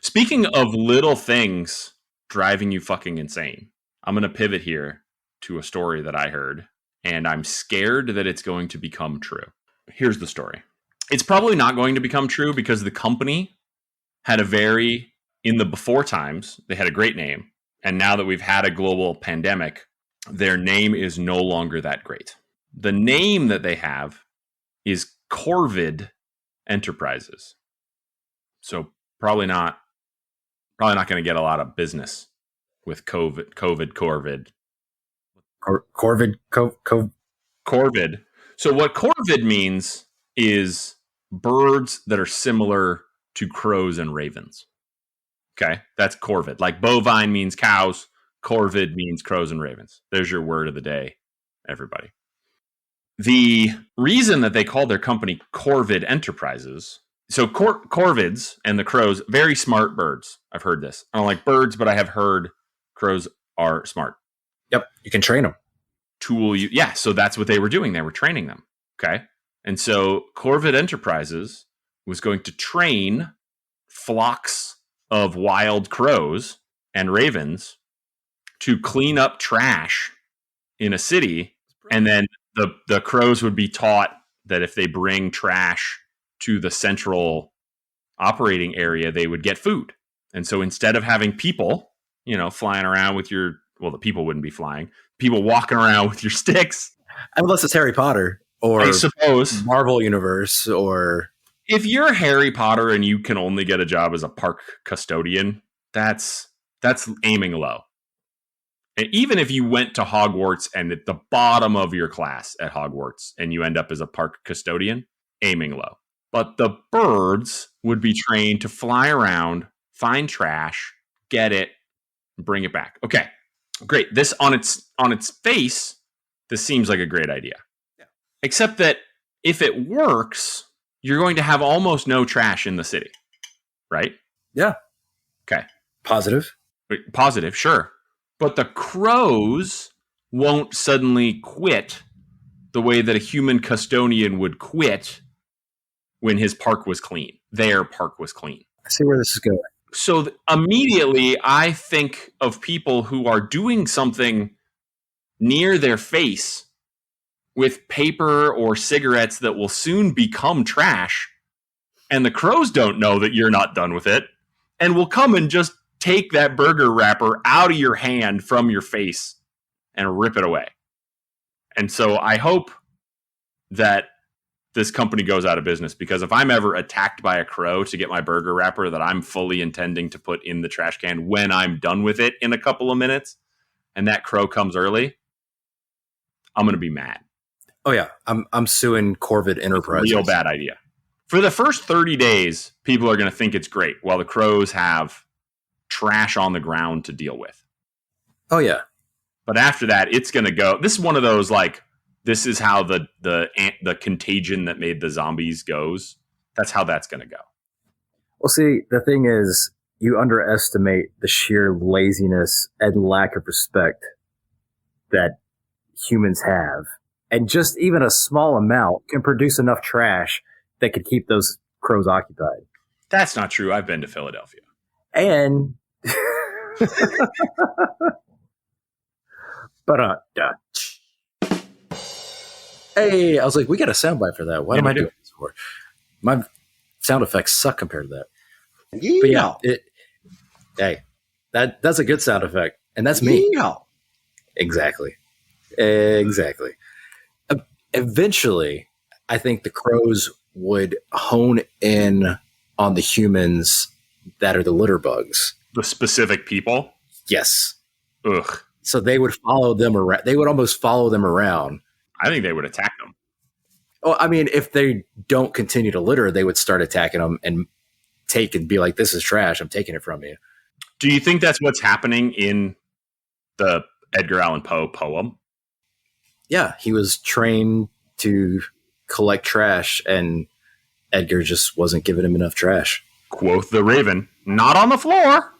Speaking of little things driving you fucking insane, I'm going to pivot here to a story that I heard, and I'm scared that it's going to become true. Here's the story. It's probably not going to become true because the company had in the before times, they had a great name. And now that we've had a global pandemic, their name is no longer that great. The name that they have is Corvid Enterprises. So probably not going to get a lot of business with Corvid. Corvid. So what Corvid means is birds that are similar to crows and ravens. Okay, that's Corvid. Like bovine means cows, Corvid means crows and ravens. There's your word of the day, everybody. The reason that they called their company Corvid Enterprises, so corvids and the crows, very smart birds. I've heard this. I don't like birds, but I have heard crows are smart. Yep, you can train them. Yeah, so that's what they were doing. They were training them. Okay, and so Corvid Enterprises was going to train flocks of wild crows and ravens to clean up trash in a city. And then the crows would be taught that if they bring trash to the central operating area, they would get food. And so instead of having people, flying around with the people wouldn't be flying, people walking around with your sticks. Unless it's Harry Potter or I suppose Marvel Universe, or if you're Harry Potter and you can only get a job as a park custodian, that's aiming low. And even if you went to Hogwarts and at the bottom of your class at Hogwarts and you end up as a park custodian, aiming low. But the birds would be trained to fly around, find trash, get it, and bring it back. Okay, great. This on its face, this seems like a great idea. Yeah. Except that if it works, you're going to have almost no trash in the city, right? Yeah. Okay. Positive, sure. But the crows won't suddenly quit the way that a human custodian would quit when his park was clean. Their park was clean. I see where this is going. So immediately I think of people who are doing something near their face with paper or cigarettes that will soon become trash, and the crows don't know that you're not done with it, and will come and just take that burger wrapper out of your hand from your face and rip it away. And so I hope that this company goes out of business, because if I'm ever attacked by a crow to get my burger wrapper that I'm fully intending to put in the trash can when I'm done with it in a couple of minutes, and that crow comes early, I'm going to be mad. Oh yeah, I'm suing Corvid Enterprises. Real bad idea. For the first 30 days, people are going to think it's great, while the crows have trash on the ground to deal with. Oh yeah. But after that, it's going to go. This is one of those like this is how the contagion that made the zombies goes. That's how that's going to go. Well, see, the thing is, you underestimate the sheer laziness and lack of respect that humans have. And just even a small amount can produce enough trash that could keep those crows occupied. That's not true. I've been to Philadelphia. And but hey, I was like, we got a soundbite for that. What am I doing this for? My sound effects suck compared to that. Yeah. But yeah, hey, that's a good sound effect, and that's me. Yeah. Exactly. Eventually, I think the crows would hone in on the humans that are the litter bugs. The specific people? Yes. Ugh. So they would follow them around. They would almost follow them around. I think they would attack them. Oh, I mean, if they don't continue to litter, they would start attacking them and take and be like, "This is trash. I'm taking it from you." Do you think that's what's happening in the Edgar Allan Poe poem? Yeah, he was trained to collect trash, and Edgar just wasn't giving him enough trash. Quoth the Raven, not on the floor.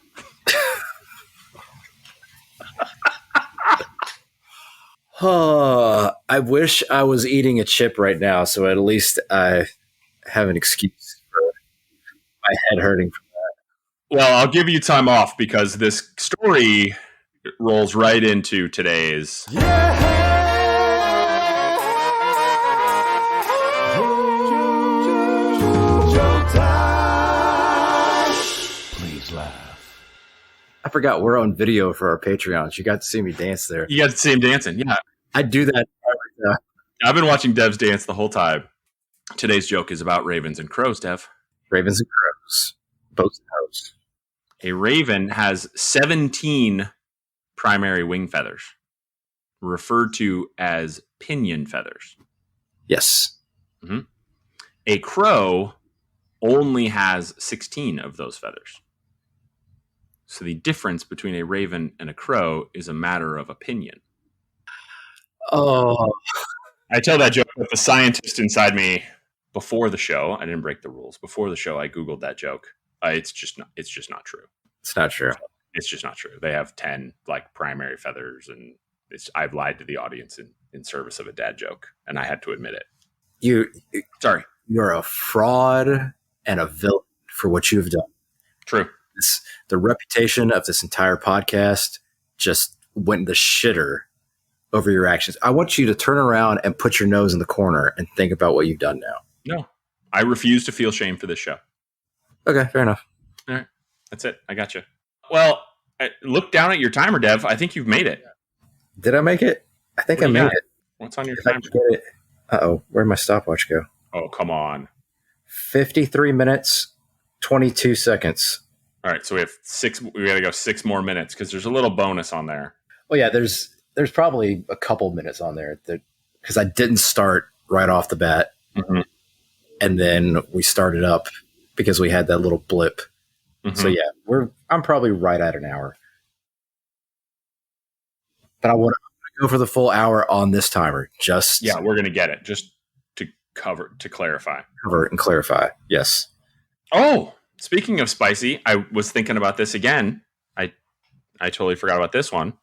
I wish I was eating a chip right now, so at least I have an excuse for my head hurting from that. Well, I'll give you time off because this story rolls right into today's. Please laugh. I forgot we're on video for our Patreons. You got to see me dance there. You got to see him dancing. Yeah. I do that every time. I've been watching Dev's dance the whole time. Today's joke is about ravens and crows, Dev. Ravens and crows. Both crows. A raven has 17 primary wing feathers, referred to as pinion feathers. Yes. Mm-hmm. A crow only has 16 of those feathers. So the difference between a raven and a crow is a matter of opinion. Oh. I tell that joke with the scientist inside me before the show. I didn't break the rules. Before the show, I Googled that joke. It's just not true. It's not true. It's just not true. They have 10 like primary feathers, and I've lied to the audience in service of a dad joke, and I had to admit it. Sorry. You're a fraud and a villain for what you've done. True. The reputation of this entire podcast just went in the shitter over your actions. I want you to turn around and put your nose in the corner and think about what you've done now. No, I refuse to feel shame for this show. Okay, fair enough. All right. That's it. I got you. Well, look down at your timer, Dev. I think you've made it. Did I make it? I think I made it. What's on your If I timer? can get it. Uh-oh, where'd my stopwatch go? Oh, come on. 53 minutes, 22 seconds. All right, so we got to go 6 more minutes because there's a little bonus on there. Oh yeah, there's probably a couple minutes on there because I didn't start right off the bat. Mm-hmm. And then we started up because we had that little blip. Mm-hmm. So yeah, I'm probably right at an hour. But I want to go for the full hour on this timer. We're going to get it just to clarify. Cover it and clarify. Yes. Oh, speaking of spicy, I was thinking about this again. I totally forgot about this one.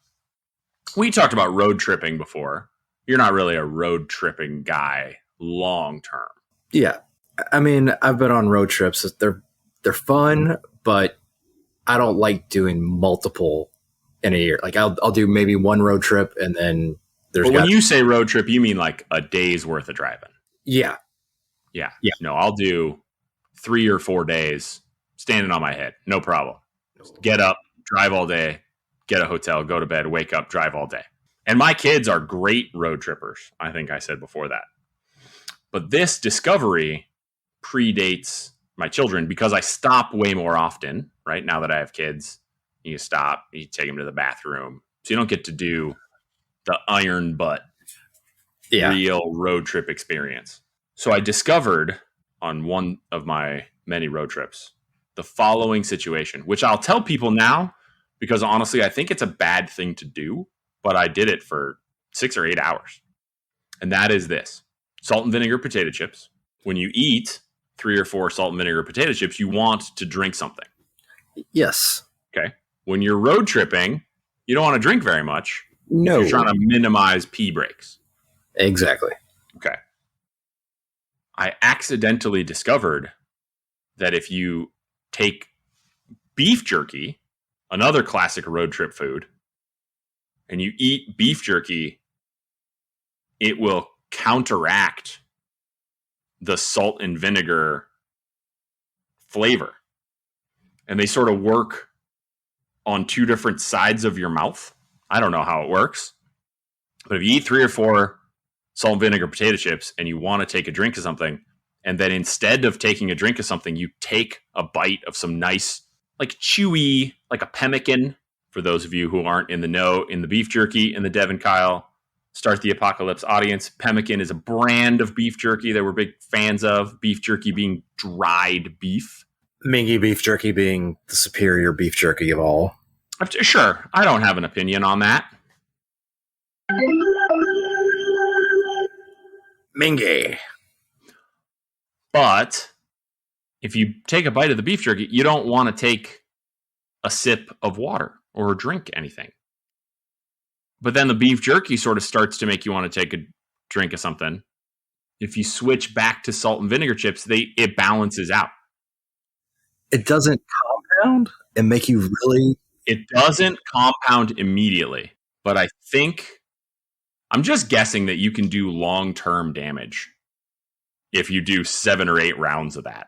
We talked about road tripping before. You're not really a road tripping guy long term. Yeah. I mean, I've been on road trips. They're fun, but I don't like doing multiple in a year. Like I'll do maybe one road trip and then there's. But when you say road trip, you mean like a day's worth of driving. Yeah. Yeah. No, I'll do 3 or 4 days standing on my head. No problem. Get up, drive all day, get a hotel, go to bed, wake up, drive all day. And my kids are great road trippers. I think I said before that. But this discovery predates my children because I stop way more often, right? Now that I have kids, you stop, you take them to the bathroom. So you don't get to do the iron butt real road trip experience. So I discovered on one of my many road trips the following situation, which I'll tell people now because honestly, I think it's a bad thing to do, but I did it for 6 or 8 hours. And that is this: salt and vinegar potato chips. When you eat 3 or 4 salt and vinegar potato chips, you want to drink something. Yes. Okay. When you're road tripping, you don't want to drink very much. No. You're trying to minimize pee breaks. Exactly. Okay. I accidentally discovered that if you take beef jerky, another classic road trip food, and you eat beef jerky, it will counteract the salt and vinegar flavor. And they sort of work on 2 different sides of your mouth. I don't know how it works. But if you eat 3 or 4 salt and vinegar potato chips and you want to take a drink of something, and then instead of taking a drink of something, you take a bite of some nice, like chewy, like a pemmican. For those of you who aren't in the know, in the beef jerky, in the Dev and Kyle Start the Apocalypse audience, pemmican is a brand of beef jerky that we're big fans of. Beef jerky being dried beef. Mingy beef jerky being the superior beef jerky of all. Sure, I don't have an opinion on that. Mingy. But if you take a bite of the beef jerky, you don't want to take a sip of water or drink anything. But then the beef jerky sort of starts to make you want to take a drink of something. If you switch back to salt and vinegar chips, it balances out. It doesn't compound and make you really... It doesn't compound immediately, but I think, I'm just guessing that you can do long-term damage if you do 7 or 8 rounds of that.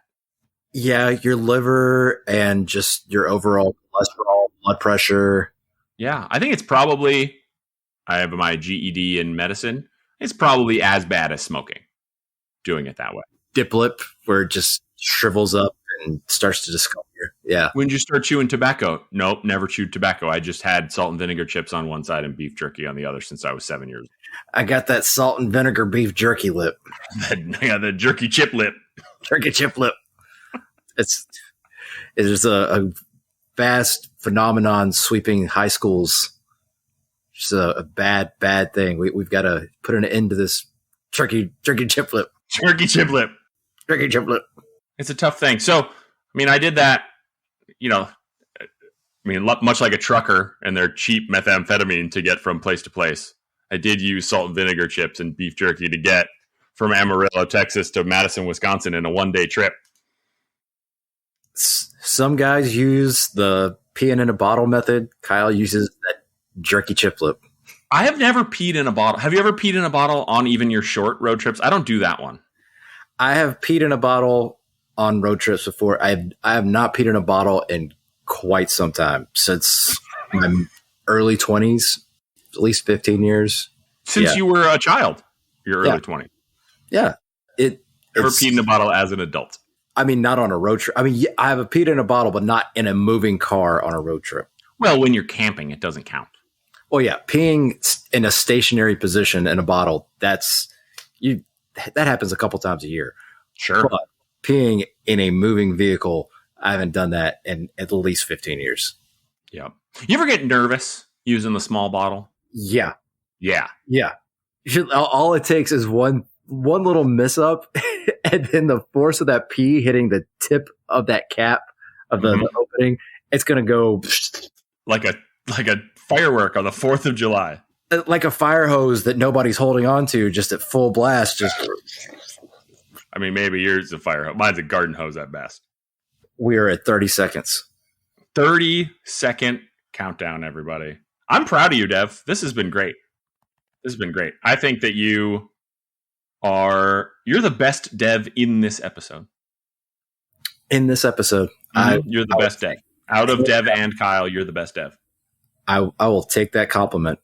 Yeah, your liver and just your overall cholesterol, blood pressure. Yeah, I think it's probably, I have my GED in medicine, it's probably as bad as smoking, doing it that way. Dip lip, where it just shrivels up and starts to discolor. Yeah. When did you start chewing tobacco? Nope, never chewed tobacco. I just had salt and vinegar chips on one side and beef jerky on the other since I was 7 years old. I got that salt and vinegar beef jerky lip. I got the jerky chip lip. Jerky chip lip. It's a vast phenomenon sweeping high schools. Just a bad thing. We've got to put an end to this jerky chip lip. Jerky chip lip. Jerky chip lip. It's a tough thing. So, I mean, I did that, much like a trucker and their cheap methamphetamine to get from place to place. I did use salt and vinegar chips and beef jerky to get from Amarillo, Texas to Madison, Wisconsin in a 1-day trip. Some guys use the peeing in a bottle method. Kyle uses that jerky chip lip. I have never peed in a bottle. Have you ever peed in a bottle on even your short road trips? I don't do that one. I have peed in a bottle on road trips before. I have not peed in a bottle in quite some time, since my early 20s, at least 15 years. Since you were a child, your early 20s. Yeah. Never peed in a bottle as an adult. I mean, not on a road trip. I mean, I have a peed in a bottle, but not in a moving car on a road trip. Well, when you're camping, it doesn't count. Oh yeah, peeing in a stationary position in a bottle, that happens a couple times a year. Sure. But peeing in a moving vehicle, I haven't done that in at least 15 years. Yeah. You ever get nervous using the small bottle? Yeah. Yeah. Yeah. All it takes is one little miss up, and then the force of that pee hitting the tip of that cap of the opening, it's going to go like a firework on the 4th of July. Like a fire hose that nobody's holding on to, just at full blast. Just. I mean, maybe yours is a fire hose. Mine's a garden hose at best. We are at 30 seconds. 30-second countdown, everybody. I'm proud of you, Dev. This has been great. I think that you're the best Dev in this episode. In this episode. You're the best Dev. Out of Dev and Kyle, you're the best Dev. I will take that compliment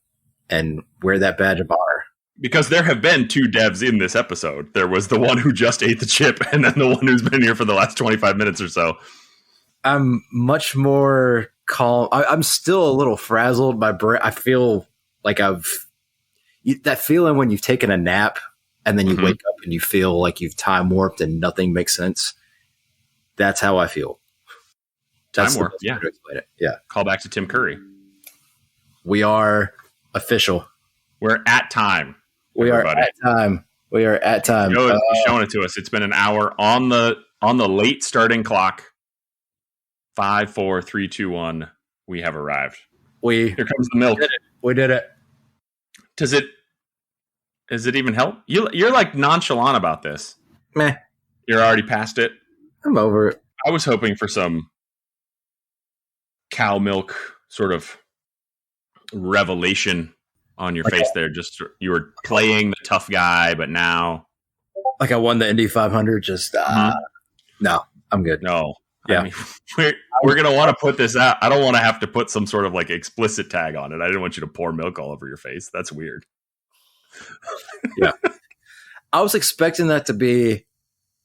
and wear that badge of honor. Because there have been 2 devs in this episode. There was the one who just ate the chip, and then the one who's been here for the last 25 minutes or so. I'm much more calm. I'm still a little frazzled. My brain, I feel like that feeling when you've taken a nap and then you wake up and you feel like you've time warped and nothing makes sense. That's how I feel. Time warp, yeah. To explain it. Yeah. Call back to Tim Curry. We are official. We're at time. We everybody. are at time. We are at time. Showing it to us. It's been an hour on the late starting clock. 5, 4, 3, 2, 1. We have arrived. Here comes the milk. We did it. Does it even help? You're like nonchalant about this. Meh. You're already past it. I'm over it. I was hoping for some cow milk sort of revelation on your face there. Just you were playing the tough guy, but now like I won the Indy 500. Just no, I'm good. No, yeah, I mean, we're gonna want to put this out. I don't want to have to put some sort of like explicit tag on it. I didn't want you to pour milk all over your face. That's weird. Yeah, I was expecting that to be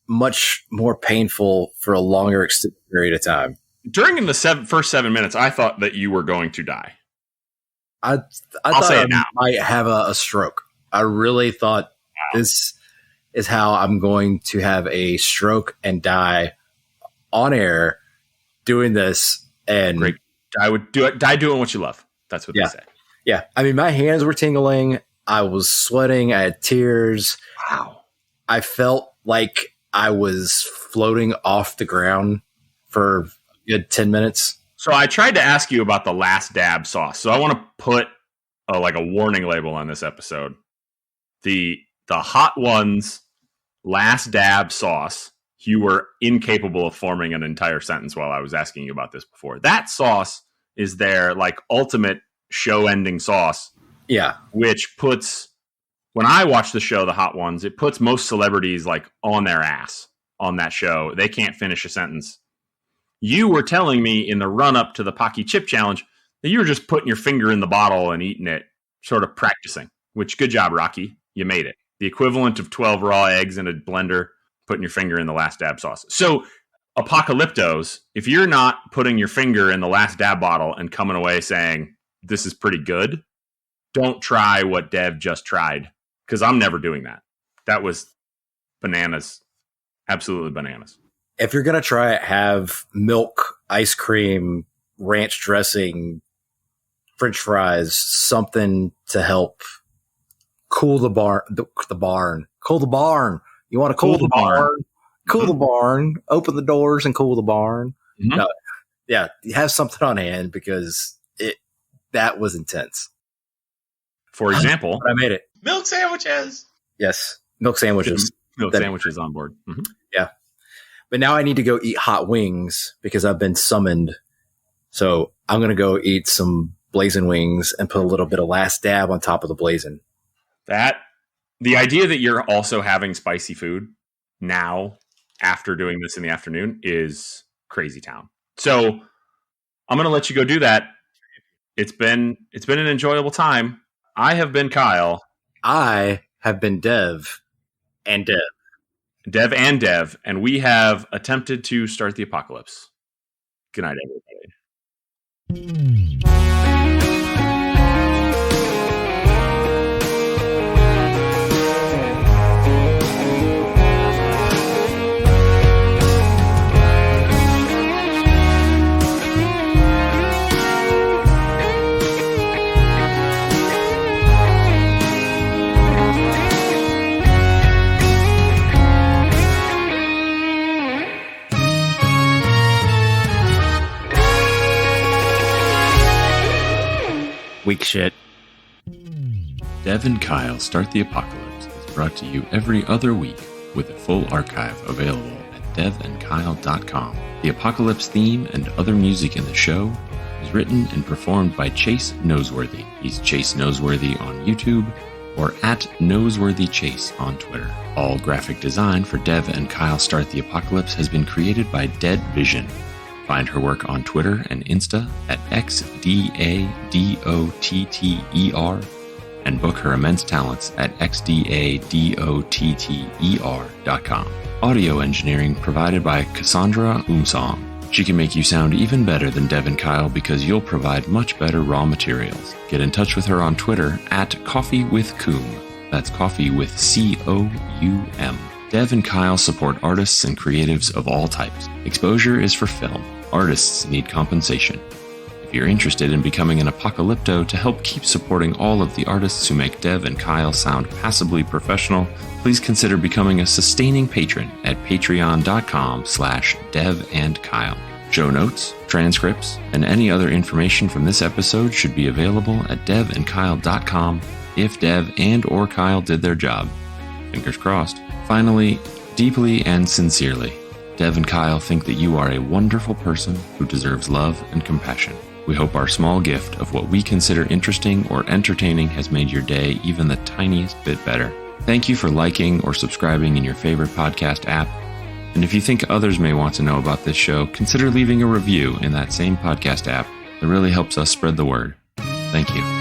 much more painful for a longer extended period of time. During the first 7 minutes, I thought that you were going to die. I thought I might have a stroke. I really thought this is how I'm going to have a stroke and die on air doing this. And great. I would die doing what you love. That's what they say. Yeah. I mean, my hands were tingling. I was sweating. I had tears. Wow. I felt like I was floating off the ground for a good 10 minutes. So I tried to ask you about the last dab sauce. So I want to put a warning label on this episode. The Hot Ones last dab sauce, you were incapable of forming an entire sentence while I was asking you about this before. That sauce is their ultimate show-ending sauce. Yeah. Which puts, when I watch the show, The Hot Ones, it puts most celebrities on their ass on that show. They can't finish a sentence. You were telling me in the run-up to the Paqui Chip Challenge that you were just putting your finger in the bottle and eating it, sort of practicing, which good job, Rocky. You made it. The equivalent of 12 raw eggs in a blender, putting your finger in the last dab sauce. So, Apocalyptos, if you're not putting your finger in the last dab bottle and coming away saying, this is pretty good, don't try what Dev just tried, because I'm never doing that. That was bananas. Absolutely bananas. If you're going to try it, have milk, ice cream, ranch dressing, French fries, something to help cool the barn. Cool the barn. You want to cool the barn? Cool the barn. Open the doors and cool the barn. Mm-hmm. No, yeah, have something on hand because that was intense. For example, I made it. Milk sandwiches. Yes, milk sandwiches. Milk sandwiches on board. Mm-hmm. Yeah. But now I need to go eat hot wings because I've been summoned. So I'm going to go eat some blazing wings and put a little bit of last dab on top of the blazing. The idea that you're also having spicy food now after doing this in the afternoon is crazy town. So I'm going to let you go do that. It's been an enjoyable time. I have been Kyle. I have been Dev and Dev. Dev and Dev, and we have attempted to start the apocalypse. Good night, everybody. Weak shit. Dev and Kyle Start the Apocalypse is brought to you every other week with a full archive available at devandkyle.com. The Apocalypse theme and other music in the show is written and performed by Chase Noseworthy. He's Chase Noseworthy on YouTube or at NoseworthyChase on Twitter. All graphic design for Dev and Kyle Start the Apocalypse has been created by Dead Vision. Find her work on Twitter and Insta at XDADOTTER and book her immense talents at XDADOTTER.com. Audio engineering provided by Cassandra Umsong. She can make you sound even better than Dev and Kyle because you'll provide much better raw materials. Get in touch with her on Twitter at CoffeeWithCoom. That's coffee with COUM. Dev and Kyle support artists and creatives of all types. Exposure is for film. Artists need compensation. If you're interested in becoming an Apocalypto to help keep supporting all of the artists who make Dev and Kyle sound passably professional, please consider becoming a sustaining patron at patreon.com/devandkyle. Show notes, transcripts, and any other information from this episode should be available at devandkyle.com if Dev and or Kyle did their job. Fingers crossed. Finally, deeply and sincerely, Dev and Kyle think that you are a wonderful person who deserves love and compassion. We hope our small gift of what we consider interesting or entertaining has made your day even the tiniest bit better. Thank you for liking or subscribing in your favorite podcast app. And if you think others may want to know about this show, consider leaving a review in that same podcast app. It really helps us spread the word. Thank you.